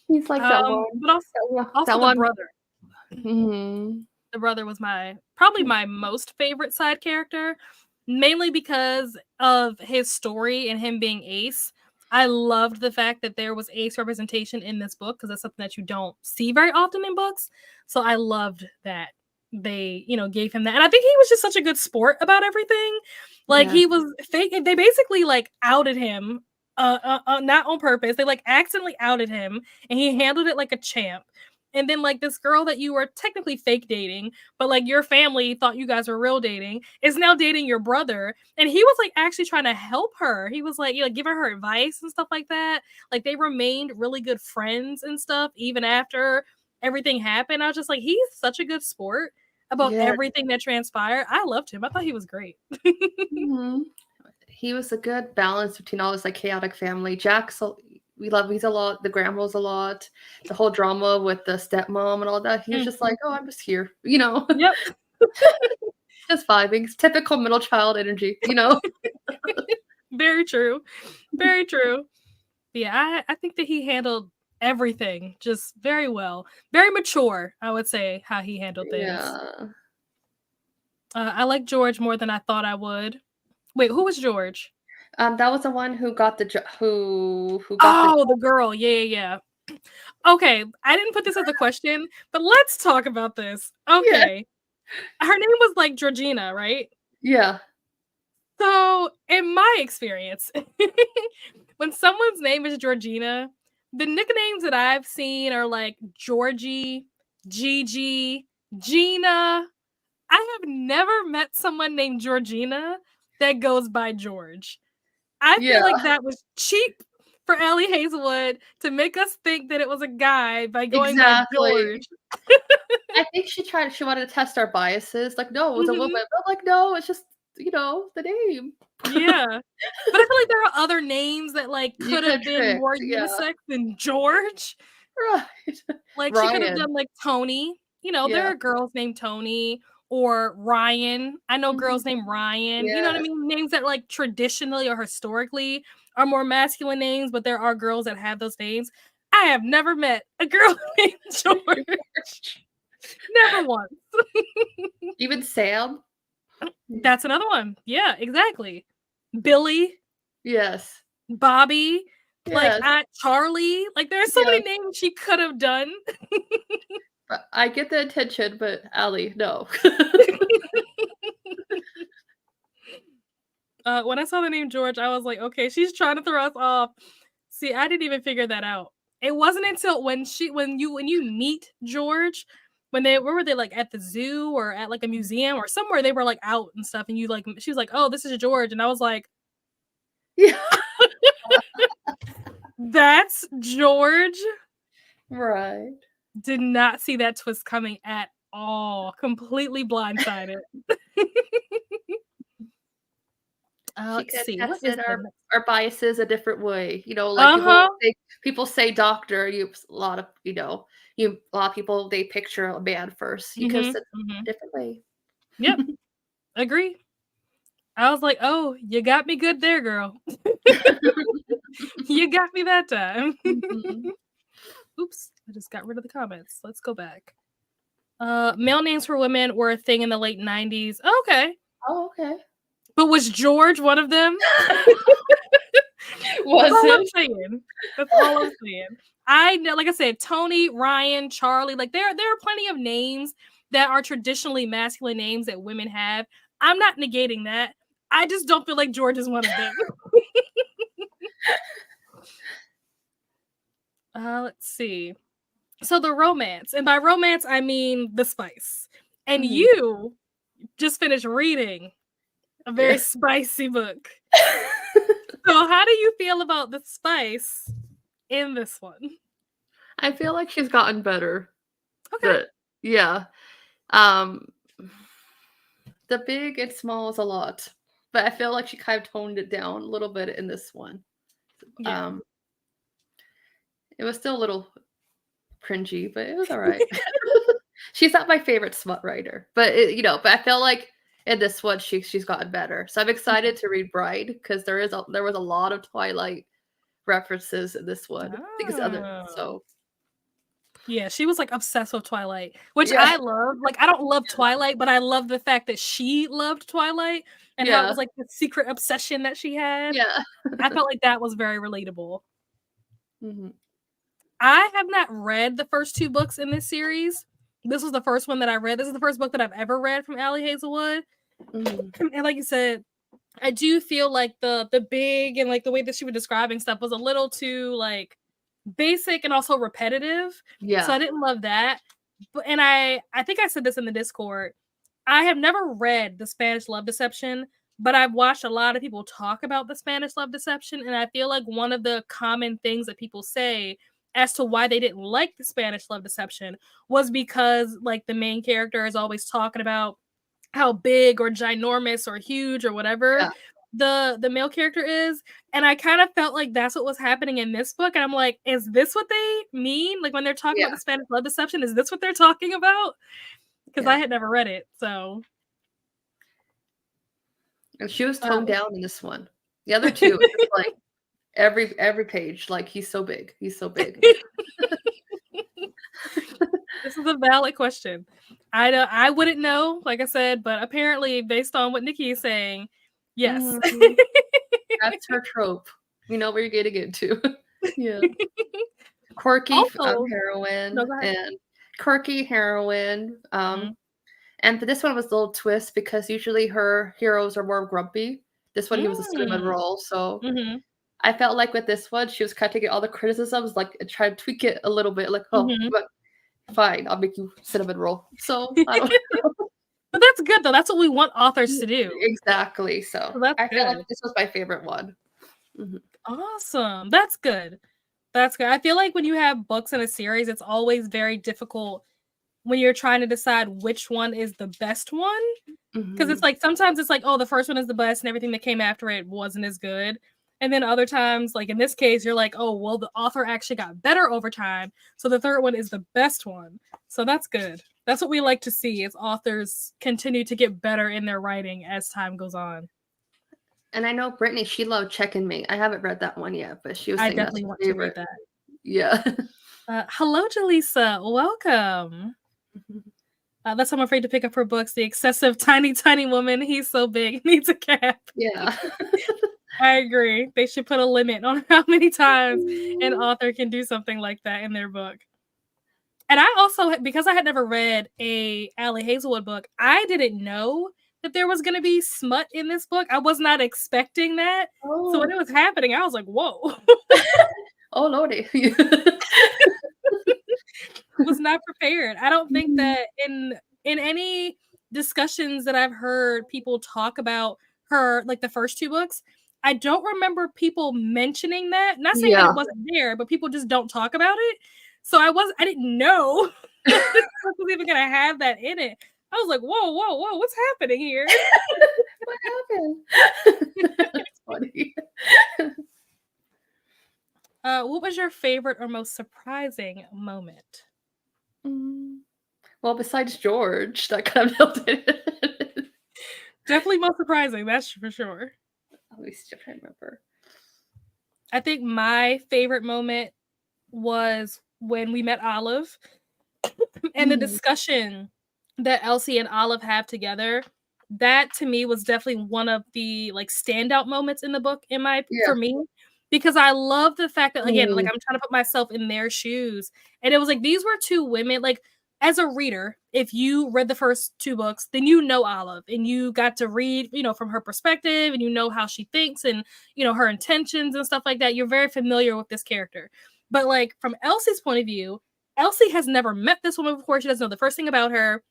He's like that one.
But also
that
the
one.
brother.
Mm-hmm.
The brother was probably my most favorite side character, mainly because of his story and him being Ace. I loved the fact that there was Ace representation in this book because that's something that you don't see very often in books. So I loved that they, gave him that. And I think he was just such a good sport about everything. Like he was fake. They basically like outed him, not on purpose. They like accidentally outed him, and he handled it like a champ. And then like this girl that you were technically fake dating, but like your family thought you guys were real dating, is now dating your brother. And he was like actually trying to help her. He was like, giving her advice and stuff like that. Like they remained really good friends and stuff even after everything happened. I was just like, he's such a good sport about everything that transpired. I loved him. I thought he was great.
Mm-hmm. He was a good balance between all this like chaotic family. Jack's he's a lot, the grandma's a lot, the whole drama with the stepmom and all that. He was just like, oh, I'm just here,
Yep.
just vibing. It's typical middle child energy,
Very true. Very true. Yeah, I think that he handled everything just very well. Very mature, I would say, how he handled things.
Yeah.
I like George more than I thought I would. Wait, who was George?
That was the one who got the
the girl. Yeah. Okay, I didn't put this as a question, but let's talk about this. Okay. Yeah. Her name was like Georgina, right?
Yeah.
So, in my experience, when someone's name is Georgina, the nicknames that I've seen are like Georgie, Gigi, Gina. I have never met someone named Georgina that goes by George. I feel like that was cheap for Ali Hazelwood to make us think that it was a guy by going by George.
I think she wanted to test our biases. Like, no, it was a woman. But like, no, it's just, the name.
Yeah. But I feel like there are other names that like could have been more unisex than George.
Right.
Like she could have done like Tony. There are girls named Tony or Ryan. I know girls named Ryan. You know what I mean? Names that like traditionally or historically are more masculine names, but there are girls that have those names. I have never met a girl named George. Never once.
Even Sam?
That's another one. Yeah, exactly. Billy.
Yes.
Bobby. Yes. Like Charlie. Like there are so many names she could have done.
I get the attention, but Ali, no.
When I saw the name George, I was like, okay, she's trying to throw us off. See, I didn't even figure that out. It wasn't until when you meet George, where were they, like at the zoo or at like a museum or somewhere, they were like out and stuff, and she was like, oh, this is George, and I was like,
Yeah.
that's George.
Right.
Did not see that twist coming at all. Completely blindsided.
She
Let's
could
see.
have
What is
tested
the next?
our biases a different way. You know, like
Uh-huh.
people say doctor, a lot of a lot of people they picture a man first. You could have
Mhm.
said
Mhm.
a different way.
Yep. Agree. I was like, "Oh, you got me good there, girl. You got me that time."
Mhm.
Oops, I just got rid of the comments. Let's go back. Male names for women were a thing in the late 90s. Okay.
Oh, okay.
But was George one of them? That's
Was
all I'm
it?
saying. That's all I'm saying. I know, like I said, Tony, Ryan, Charlie, like there are plenty of names that are traditionally masculine names that women have. I'm not negating that. I just don't feel like George is one of them. Let's see. So the romance, and by romance I mean the spice. And
Mhm.
you just finished reading a very
Yeah.
spicy book. So how do you feel about the spice in this one?
I feel like she's gotten better.
Okay.
But yeah. Um the big and small is a lot. But I feel like she kind of toned it down a little bit in this one.
Yeah.
Um it was still a little cringy, but it was all right. She's not my favorite smut writer, but but I feel like in this one she's gotten better. So I'm excited to read Bride because there was a lot of Twilight references in this one. Because other
Oh.
so
Yeah, she was like obsessed with Twilight, which
yeah,
I love. Like, I don't love Twilight, but I love the fact that she loved Twilight and how it
yeah,
was like the secret obsession that she had.
yeah.
I felt like that was very relatable.
Mhm,
I have not read the first two books in this series. This was the first one that I read. This is the first book that I've ever read from Ali Hazelwood.
mhm.
And like you said, I do feel like the big and like the way that she was describing stuff was a little too like basic and also repetitive. So
Yeah,
I didn't love that. But and I think I said this in the Discord. I have never read The Spanish Love Deception, but I've watched a lot of people talk about The Spanish Love Deception, and I feel like one of the common things that people say as to why they didn't like The Spanish Love Deception was because like the main character is always talking about how big or ginormous or huge or whatever
yeah,
the male character is, and I kind of felt like that's what was happening in this book, and I'm like, is this what they mean, like when they're talking about
yeah,
The Spanish Love Deception? Is this what they're talking about? Because I
yeah.
had never read it. So
And she was
uh,
toned down in this one. The other two, it's just like every page, like he's so big, he's so big.
this is a valid question. I wouldn't know, like I said, but apparently based on what Nikki is saying, yes.
Mhm. That's her trope. We know where you're getting into. Yeah. Quirky
Also, no,
heroine
go ahead.
and quirky heroine.
Mhm.
And for this one was a little twist because usually her heroes are more grumpy. This one he was a cinnamon
Mm.
roll, so
Mhm.
I felt like with this one she was kind of taking all the criticisms, like and try to tweak it a little bit, like, oh,
Mhm.
but fine, I'll make you cinnamon roll. So I don't
But that's good though. That's what we want authors to do.
exactly. So
So that's
I felt like
good.
this was my favorite one. Mhm.
Awesome. That's good. That's good. I feel like when you have books in a series, it's always very difficult when you're trying to decide which one is the best one. Because it's
Mhm.
like sometimes it's like, oh, the first one is the best and everything that came after it wasn't as good. And then other times, like in this case, you're like, oh, well, the author actually got better over time. So the third one is the best one. So that's good. That's what we like to see is authors continue to get better in their writing as time goes on.
And I know Brittany, she loved Check and Mate. I haven't read that one yet, but she was
I
saying that's
definitely
her
want to read
favorite.
that.
Yeah.
Hello, Jaleesa. Welcome. That's I'm afraid to pick up her books. The excessive tiny woman. He's so big. Needs a cap.
Yeah.
I agree. They should put a limit on how many times an author can do something like that in their book. And I also, because I had never read a Ali Hazelwood book, I didn't know that there was going to be smut in this book. I was not expecting that. So when
Oh.
it was happening, I was like, whoa.
Oh, lordy.
Was not prepared. I don't think
Mhm.
that in any discussions that I've heard people talk about her, like the first two books, I don't remember people mentioning that. Not saying that
Yeah.
it wasn't there, but people just don't talk about it. So I didn't know that this book was even gonna have that in it. I was like, whoa, whoa, whoa, what's happening here?
What happened? That's funny.
What was your favorite or most surprising moment?
Mm. Well, besides George, that kind of melted it.
Definitely most surprising, that's for sure.
At least if I remember.
I think my favorite moment was when we met Olive and the
Mm.
discussion that Elsie and Olive have together. That to me was definitely one of the like standout moments in the book
Yeah.
for me, because I love the fact that, again, like
Mm.
I'm trying to put myself in their shoes, and it was like these were two women, like, as a reader, if you read the first two books, then you know Olive and you got to read, from her perspective, and you know how she thinks, and her intentions and stuff like that. You're very familiar with this character. But like from Elsie's point of view, Elsie has never met this woman before. She doesn't know the first thing about her.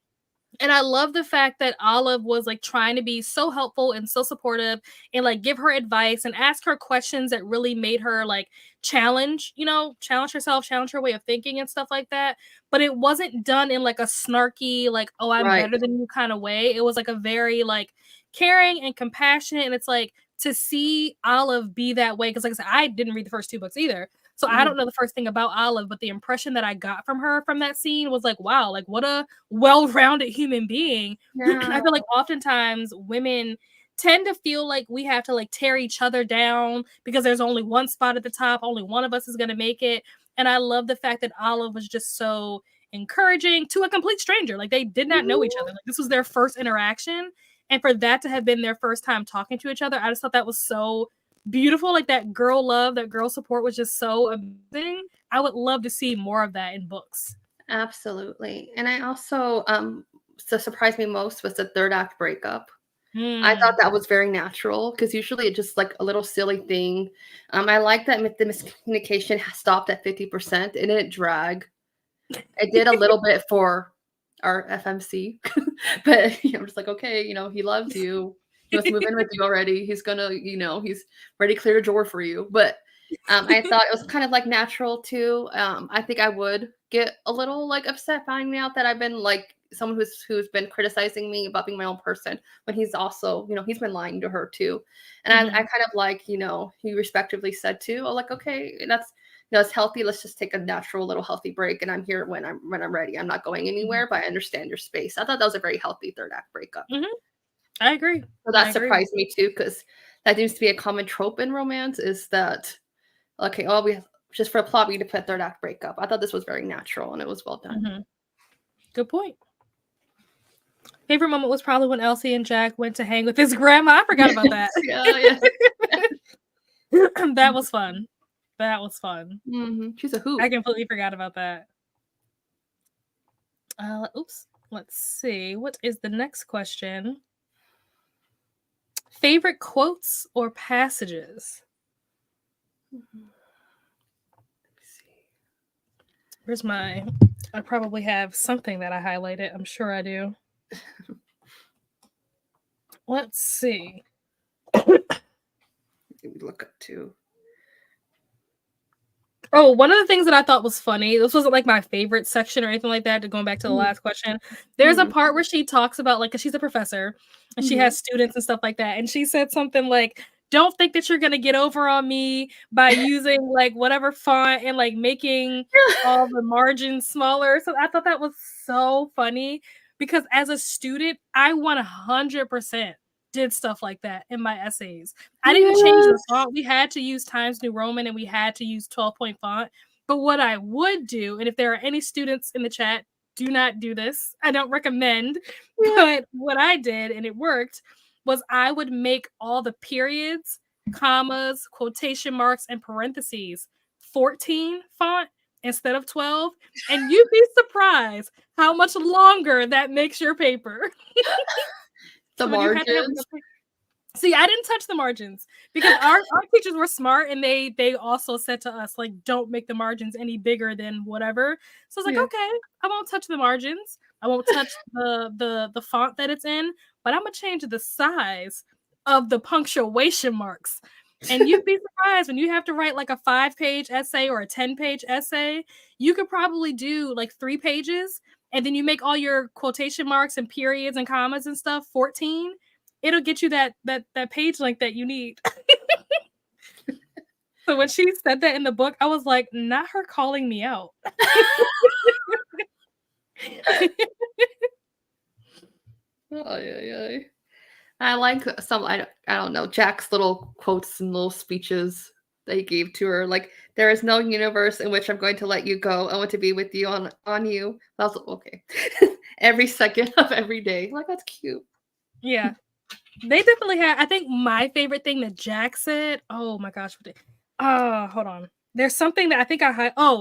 And I love the fact that Olive was like trying to be so helpful and so supportive and like give her advice and ask her questions that really made her like challenge herself, challenge her way of thinking and stuff like that. But it wasn't done in like a snarky, like, oh, I'm
Right.
better than you kind of way. It was like a very like caring and compassionate. And it's like to see Olive be that way. Cause like I said, I didn't read the first two books either. So I
Mhm.
don't know the first thing about Olive, but the impression that I got from her from that scene was like, wow, like what a well-rounded human being.
Yeah.
I feel like oftentimes women tend to feel like we have to like tear each other down because there's only one spot at the top, only one of us is going to make it. And I love the fact that Olive was just so encouraging to a complete stranger. Like they did not know each other.
Mhm.
Like this was their first interaction. And for that to have been their first time talking to each other, I just thought that was so beautiful. Like that girl love, that girl support was just so amazing. I would love to see more of that in books.
Absolutely. And I also, so surprised me most was the third act breakup. I thought
Mm.
that was very natural because usually it's just like a little silly thing. I like that the miscommunication stopped at 50%. It didn't drag. It did a little bit for our FMC, but I'm just like, okay, he loves you. He wants to move in with you already. He's gonna, he's ready to clear a drawer for you. But I thought it was kind of like natural too. I think I would get a little like upset finding out that I've been like someone who's been criticizing me about being my own person, but he's also, he's been lying to her too. And I
Mhm.
kind of like, he respectively said too, oh, like, okay, that's it's healthy. Let's just take a natural little healthy break. And I'm here when I'm ready. I'm not going
Mhm.
anywhere, but I understand your space. I thought that was a very healthy third act breakup.
Mhm. I agree.
So
I
that
agree.
surprised me too, because that seems to be a common trope in romance is that okay, oh, we have, just for a plot, we need to put third act breakup. I thought this was very natural and it was well done.
Mhm. Good point. Favorite moment was probably when Elsie and Jack went to hang with his grandma. I forgot about that.
Yes, yeah, yeah.
That was fun. That was fun.
She's a
I
hoot.
completely forgot about that. Oops. Let's see. What is the next question? Favorite quotes or passages?
Mhm.
Where's my? I probably have something that I highlighted. I'm sure I do. Let's see.
Let me look up too.
Oh, one of the things that I thought was funny, this wasn't like my favorite section or anything like that, going back to the
Mm,
last question. There's a
mm,
part where she talks about, like, 'cause she's a professor and she
mhm.
has students and stuff like that. And she said something like, don't think that you're going to get over on me by using like whatever font and like making all the margins smaller. So I thought that was so funny because as a student, I 100% did stuff like that in my essays. I didn't change the
Yes.
font. We had to use Times New Roman and we had to use 12-point font. But what I would do, and if there are any students in the chat, do not do this. I don't recommend.
Yeah.
But what I did, and it worked, was I would make all the periods, commas, quotation marks, and parentheses 14 font instead of 12, and you'd be surprised how much longer that makes your paper.
The
So when you had to have
margins.
See, I didn't touch the margins because our teachers were smart, and they also said to us, like, don't make the margins any bigger than whatever. So I was like,
Yeah.
okay, I won't touch the margins. I won't touch the font that it's in, but I'm gonna change the size of the punctuation marks. And you'd be surprised when you have to write like a 5-page essay or a 10-page essay, you could probably do like 3 pages, and then you make all your quotation marks and periods and commas and stuff 14. It'll get you that page length that you need. So when she said that in the book, I was like, not her calling me out.
Oh, yeah. I like some. I don't know, Jack's little quotes and little speeches that he gave to her. Like, there is no universe in which I'm going to let you go. I want to be with you on you. I was like, okay. Every second of every day. Like, that's cute.
Yeah. They definitely had, I think my favorite thing that Jack said, oh my gosh, hold on. There's something that I think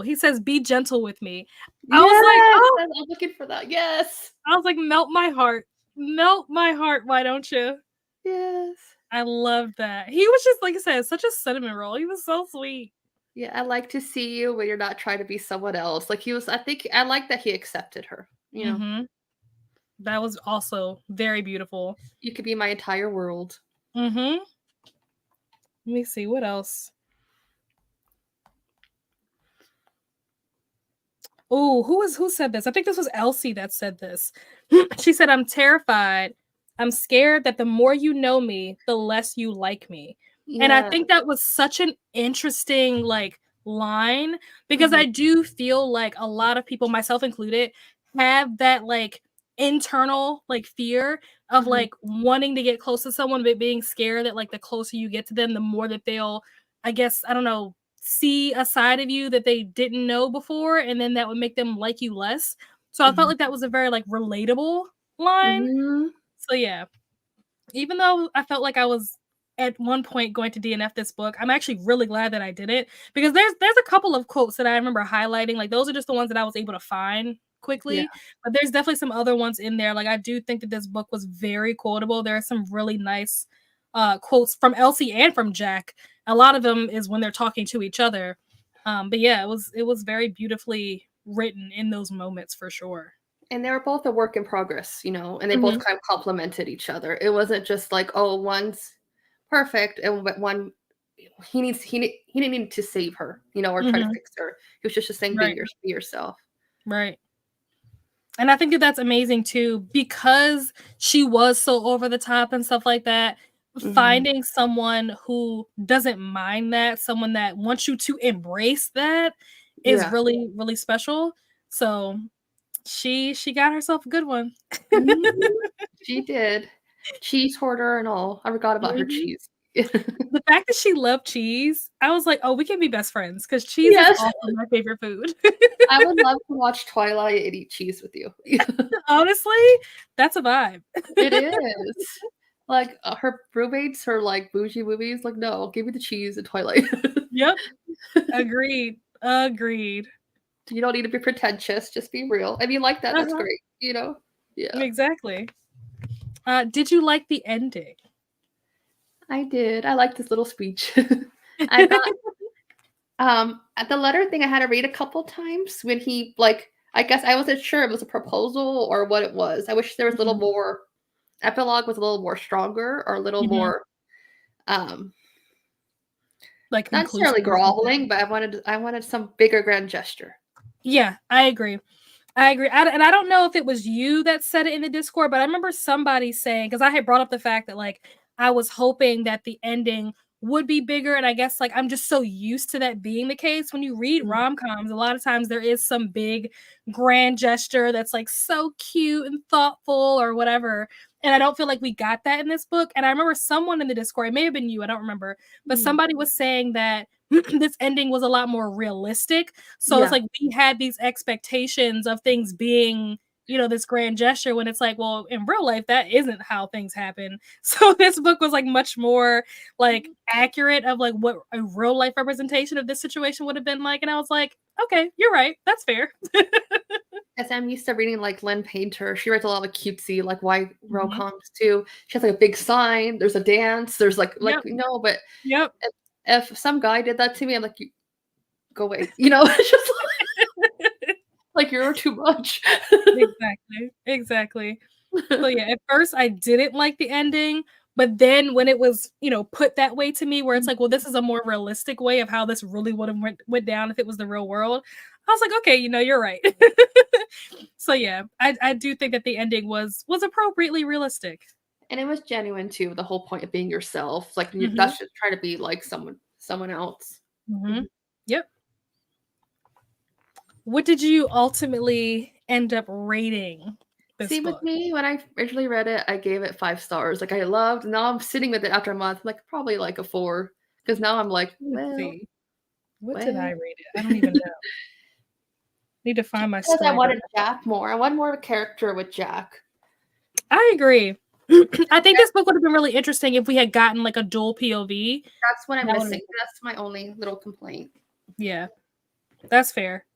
he says, be gentle with me. I was like,
Yes,
oh,
I'm looking for that. Yes.
I was like, melt my heart. Melt my heart, why don't you?
Yes.
I love that. He was just, like I said, such a cinnamon roll. He was so sweet.
Yeah, I like to see you when you're not trying to be someone else. Like, I think I like that he accepted her.
Mm-hmm. That was also very beautiful.
You could be my entire world.
Mm-hmm. Let me see, what else? Oh, who said this? I think this was Elsie that said this. She said, I'm terrified. I'm scared that the more you know me, the less you like me. And I
Yeah.
think that was such an interesting like line, because I do feel like a lot of people, myself included, have that like internal like fear of like wanting to get close to someone, but being scared that like the closer you get to them, the more that they'll, I guess, I don't know, see a side of you that they didn't know before, and then that would make them like you less. So I felt like that was a very like relatable line. So yeah, even though I felt like I was at one point going to DNF this book, I'm actually really glad that I did it, because there's a couple of quotes that I remember highlighting. Like, those are just the ones that I was able to find quickly, but there's definitely some other ones in there. Like, I do think that this book was very quotable. There are some really nice quotes from Elsie and from Jack. A lot of them is when they're talking to each other. But yeah, it was very beautifully written in those moments for sure.
And they were both a work in progress, and they both kind of complemented each other. It wasn't just like, oh, one's perfect and one he didn't need to save her, or try to fix her. He was just saying,
Right.
be yourself.
Right. And I think that that's amazing too, because she was so over the top and stuff like that. Finding someone who doesn't mind that, someone that wants you to embrace that, is really, really special. So she got herself a good one.
She did. Cheese hoarder and all. I forgot about her cheese.
The fact that she loved cheese, I was like, oh, we can be best friends, because cheese is
Yes.
also my favorite food.
I would love to watch Twilight and eat cheese with you.
Honestly, that's a vibe.
It is. Like, her roommates are like bougie movies. Like, no, give me the cheese and Twilight.
Yep. Agreed.
You don't need to be pretentious. Just be real. If you like that, that's great. Yeah.
Exactly. Did you like the ending?
I did. I liked this little speech. I thought at the letter thing I had to read a couple times when he, like, I guess I wasn't sure if it was a proposal or what it was. I wish there was a little more epilogue, was a little more stronger, or a little more
like,
not necessarily groveling, but I wanted some bigger grand gesture.
Yeah, I agree. And I don't know if it was you that said it in the Discord, but I remember somebody saying, because I had brought up the fact that like I was hoping that the ending would be bigger, and I guess like I'm just so used to that being the case. When you read rom-coms, a lot of times there is some big grand gesture that's like so cute and thoughtful or whatever, and I don't feel like we got that in this book. And I remember someone in the Discord, it may have been you, I don't remember, but somebody was saying that this ending was a lot more realistic. So it's like we had these expectations of things being this grand gesture when it's like, well, in real life, that isn't how things happen. So this book was like much more like accurate of like what a real life representation of this situation would have been like. And I was like, okay, you're right. That's fair.
As I'm used to reading like Len Painter, she writes a lot of cutesy, like YA
Mhm.
rom-coms too. She has like a big sign, there's a dance, there's like
Yep.
but
Yep.
if some guy did that to me, I'm like, you go away. It's just like you're too much.
Exactly. So yeah, at first I didn't like the ending, but then when it was, put that way to me where it's like, well, this is a more realistic way of how this really would have went down if it was the real world. I was like, okay, you're right. So yeah, I do think that the ending was appropriately realistic.
And it was genuine too, the whole point of being yourself. Like
Mhm.
that's just trying to be like someone else.
Mhm. Yep. What did you ultimately end up rating this
See, with
book?
me, when I originally read it, I gave it 5 stars. Like I loved. Now I'm sitting with it after a month, like probably like a 4, because now I'm like,
Let's see. What did I
well,
rate it? I don't even know. Need to
just
find my
because I
storybook.
wanted Jack more. I want more of a character with Jack.
I agree. I think this book would have been really interesting if we had gotten like a dual POV.
That's what I'm
That would
missing. That's my only little complaint.
yeah, that's fair.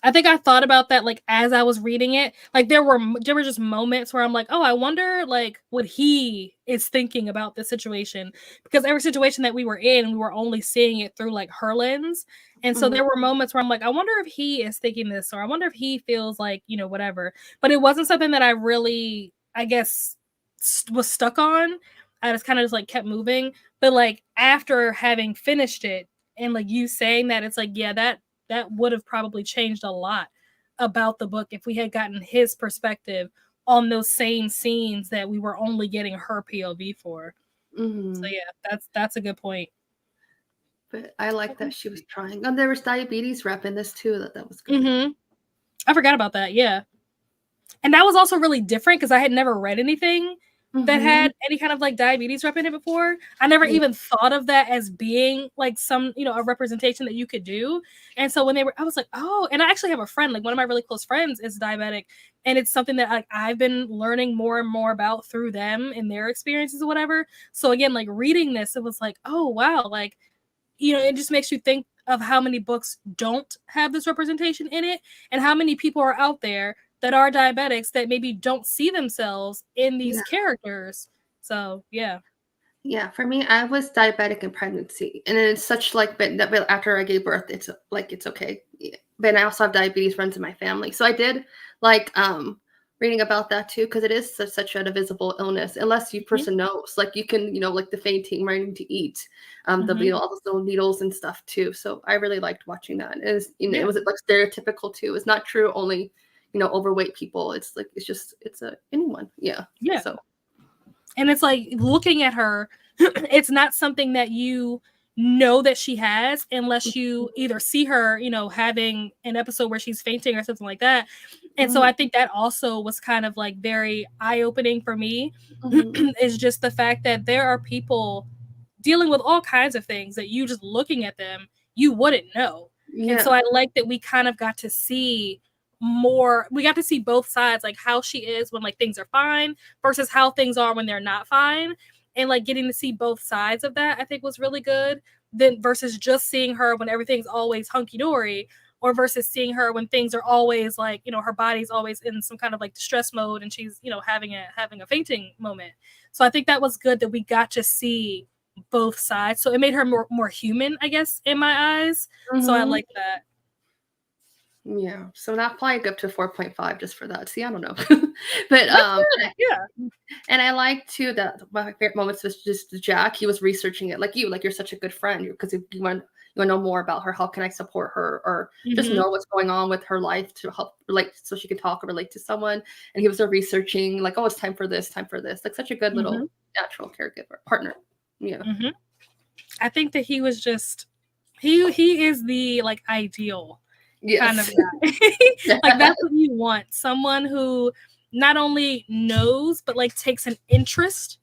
I think I thought about that like as I was reading it. Like there were just moments where I'm like, oh, I wonder like what he is thinking about this situation because every situation that we were in, we were only seeing it through like her lens, and so
Mhm.
there were moments where I'm like, I wonder if he is thinking this, or I wonder if he feels like whatever. But it wasn't something that I really, I guess, was stuck on. I just kind of just like kept moving. But like after having finished it, and like you saying that, it's like, yeah, that would have probably changed a lot about the book if we had gotten his perspective on those same scenes that we were only getting her POV for. So
Mhm.
yeah, that's a good point.
But I like that she was trying. And there was diabetes rep in this too. That was good.
Mm-hmm. I forgot about that. Yeah. And that was also really different because I had never read anything that
Mhm.
had any kind of like diabetes rep in it before. I never
Yeah.
even thought of that as being like some, a representation that you could do. And so when I was like, oh, and I actually have a friend, like one of my really close friends is diabetic. And it's something that like I've been learning more and more about through them and their experiences or whatever. So again, like reading this, it was like, oh wow, like, it just makes you think of how many books don't have this representation in it and how many people are out there that are diabetics that maybe don't see themselves in these
Yeah.
characters. So, yeah.
Yeah, for me, I was diabetic in pregnancy, and it's such like, but after I gave birth, it's like it's okay. Yeah. But I also have diabetes runs in my family, so I did like reading about that too because it is such a visible illness. Unless you
Mhm,
person knows, like you can like the fainting, running to eat,
mhm.
all those little needles and stuff too. So I really liked watching that. It
Yeah,
was like stereotypical too. It's not true only overweight people. It's like it's a anyone. Yeah.
yeah.
So.
And it's like looking at her, it's not something that you know that she has unless you either see her, having an episode where she's fainting or something like that. And so
Mhm,
I think that also was kind of like very eye opening for me
mhm.
is just the fact that there are people dealing with all kinds of things that you just looking at them, you wouldn't know. And so
Yeah.
I like that we kind of got to see more, we got to see both sides, like how she is when like things are fine versus how things are when they're not fine. And like getting to see both sides of that, I think was really good. Then versus just seeing her when everything's always hunky dory, or versus seeing her when things are always like, her body's always in some kind of like distress mode and she's, having a fainting moment. So I think that was good that we got to see both sides. So it made her more human, I guess, in my eyes. So I
Mhm.
like that.
Yeah. So that probably go up to 4.5 just for that. See, I don't know. But,
That's good. Yeah.
and I like too that my favorite moments was just Jack. He was researching it like you're such a good friend because you want to know more about her. How can I support her or just
Mm-hmm.
know what's going on with her life to help relate so she can talk or relate to someone. And he was there researching like, oh, it's time for this, time for this. Like such a good
Mm-hmm.
little natural caregiver partner. Yeah.
Mm-hmm. I think that he was just he is the like ideal kind of
Yes.
guy. Like that's what you want. Someone who not only knows but like takes an interest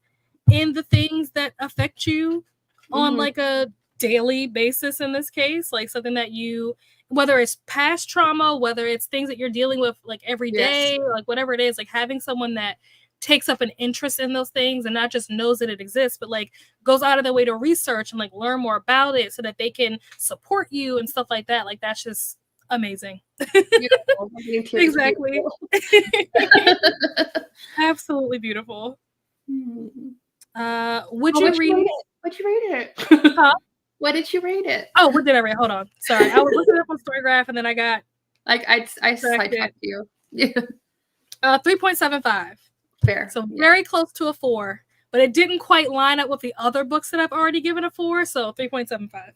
in the things that affect you on
Mhm.
like a daily basis in this case, like something that you whether it's past trauma, whether it's things that you're dealing with like every
Yes.
day, like whatever it is, like having someone that takes up an interest in those things and not just knows that it exists, but like goes out of their way to research and like learn more about it so that they can support you and stuff like that. Like that's just amazing.
Beautiful. I'm getting tears.
Exactly.
Beautiful.
Absolutely beautiful.
Oh,
Would you read it?
What'd you rate it?
Huh?
What did you rate it?
Oh, what did I rate? Hold on. Sorry. I was looking up on Storygraph and then I got
I
distracted.
sidetracked you. Yeah.
3.75.
Fair.
So very close to a 4, but it didn't quite line up with the other books that I've already given a 4, so 3.75.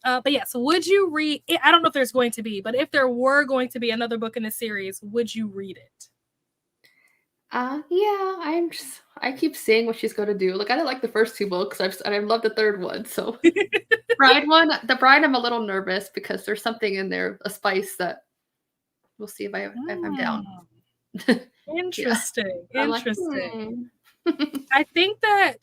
But yeah, so would you read I don't know if there's going to be, but if there were going to be another book in the series, would you read it?
Yeah, I keep seeing what she's gonna do. Like I didn't like the first 2 books. I love the third one. So the bride, I'm a little nervous because there's something in there, a spice that we'll see if I'm down.
Interesting.
I'm like,
Interesting. I think that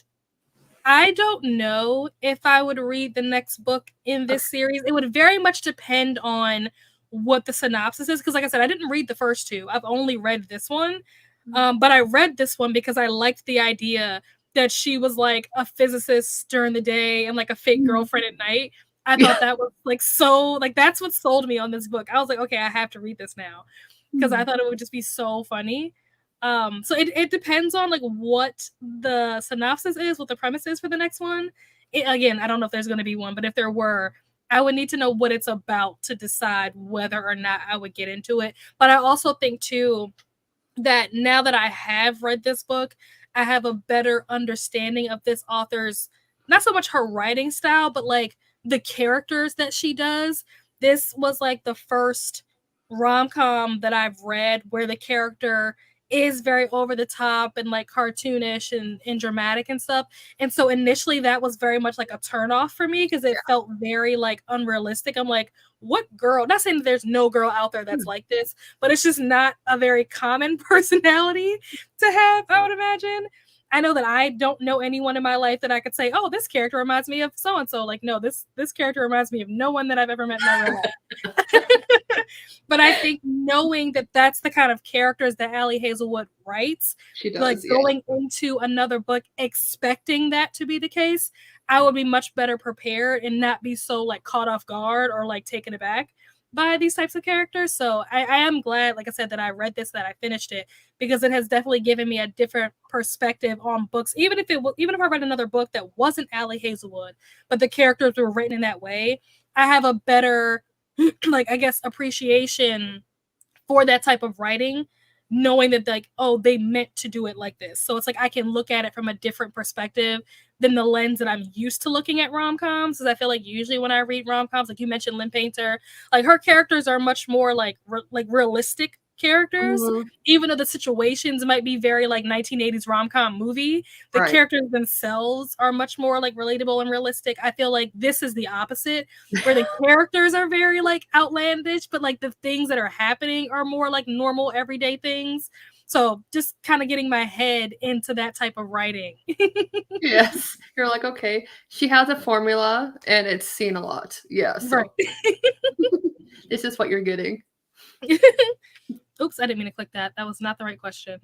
I don't know if I would read the next book in this series. It would very much depend on what the synopsis is. Because, like I said, I didn't read the first 2. I've only read this one. But I read this one because I liked the idea that she was like a physicist during the day and like a fake girlfriend at night. I thought that was like so, like, that's what sold me on this book. I was like, okay, I have to read this now because I thought it would just be so funny. So it depends on like what the synopsis is, what the premise is for the next one. Again, I don't know if there's going to be one, but if there were, I would need to know what it's about to decide whether or not I would get into it. But I also think too that now that I have read this book, I have a better understanding of this author's, not so much her writing style, but like the characters that she does. This was like the first rom-com that I've read where the character is very over the top and like cartoonish and dramatic and stuff. And so initially that was very much like a turnoff for me because it felt very like unrealistic. I'm like, what girl? Not saying that there's no girl out there that's like this, but it's just not a very common personality to have, I would imagine. I know that I don't know anyone in my life that I could say, oh, this character reminds me of so and so. Like, no, this character reminds me of no one that I've ever met in my real life. But I think knowing that that's the kind of characters that Ali Hazelwood writes,
she does,
like going into another book expecting that to be the case, I would be much better prepared and not be so like caught off guard or like taken aback by these types of characters. So I am glad, like I said, that I read this, that I finished it, because it has definitely given me a different perspective on books. Even if I read another book that wasn't Ali Hazelwood, but the characters were written in that way, I have a better like, I guess, appreciation for that type of writing, knowing that like, oh, they meant to do it like this. So it's like I can look at it from a different perspective than the lens that I'm used to looking at rom-coms. Because I feel like usually when I read rom-coms, like you mentioned Lynn Painter, like her characters are much more like realistic characters. Even though the situations might be very like 1980s rom-com movie, the characters themselves are much more like relatable and realistic. I feel like this is the opposite, where the characters are very like outlandish, but like the things that are happening are more like normal everyday things. So just kind of getting my head into that type of writing.
Yes. You're like, okay, she has a formula and it's seen a lot. Yeah. So
Right.
this is what you're getting.
Oops, I didn't mean to click that. That was not the right question.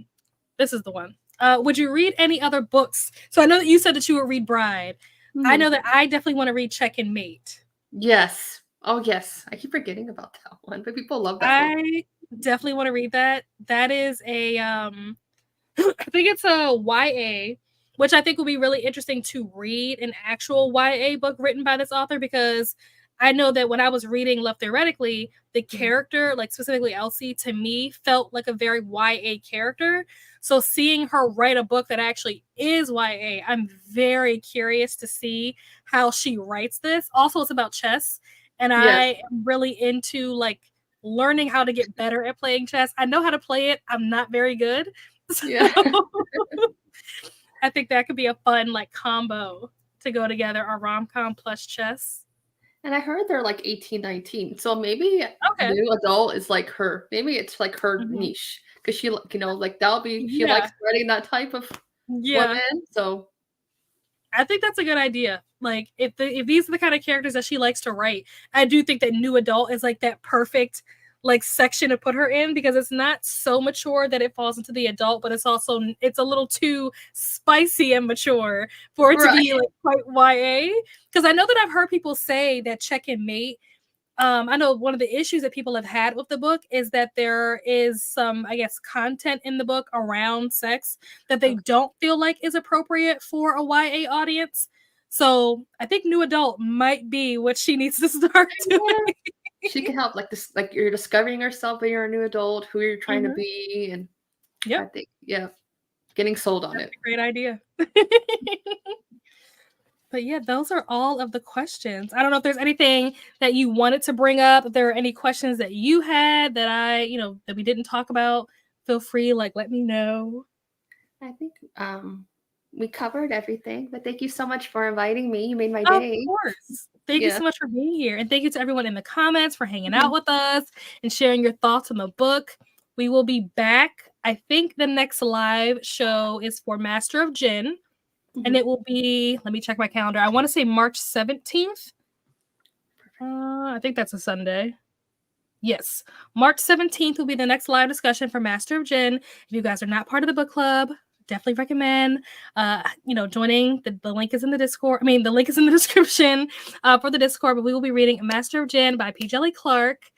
This is the one. Would you read any other books? So I know that you said that you would read Bride. I know that I definitely want to read Check and Mate.
Yes. Oh, yes. I keep forgetting about that one, but people love that book.
I definitely want to read that. That is a, I think it's a YA, which I think will be really interesting to read, an actual YA book written by this author, because I know that when I was reading Love Theoretically, the character, like specifically Elsie, to me felt like a very YA character. So seeing her write a book that actually is YA, I'm very curious to see how she writes this. Also, it's about chess, and I am really into like learning how to get better at playing chess. I know how to play it. I'm not very good. So I think that could be a fun like combo to go together, a rom-com plus chess.
And I heard they're like 18, 19. So maybe new adult is like her. Maybe it's like her niche. Because she, like, you know, like that'll be, she likes writing that type of woman. So
I think that's a good idea. Like, if these are the kind of characters that she likes to write, I do think that new adult is like that perfect like section to put her in, because it's not so mature that it falls into the adult, but it's also it's a little too spicy and mature for it to be like quite YA. Because I know that I've heard people say that Check and Mate. I know one of the issues that people have had with the book is that there is some, I guess, content in the book around sex that they don't feel like is appropriate for a YA audience. So I think new adult might be what she needs to start doing.
She can help, like this, like you're discovering yourself when you're a new adult, who you're trying to be, and I think, getting sold on it.
A great idea. But yeah, those are all of the questions. I don't know if there's anything that you wanted to bring up. If there are any questions that you had that that we didn't talk about, feel free, let me know.
I think we covered everything, but thank you so much for inviting me. You made my day.
Of course. Thank you so much for being here. And thank you to everyone in the comments for hanging out with us and sharing your thoughts on the book. We will be back. I think the next live show is for Master of Jinn. And it will be, let me check my calendar. I want to say March 17th. I think that's a Sunday. Yes. March 17th will be the next live discussion for Master of Jinn. If you guys are not part of the book club, definitely recommend, joining. The link is in the Discord. I mean, the link is in the description for the Discord, but we will be reading Master of Jinn by P. Jelly Clark.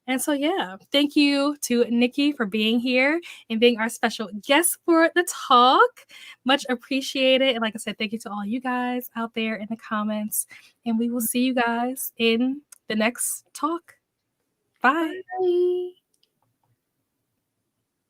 And so, yeah, thank you to Nikki for being here and being our special guest for the talk. Much appreciated. And like I said, thank you to all you guys out there in the comments. And we will see you guys in the next talk. Bye.
Bye.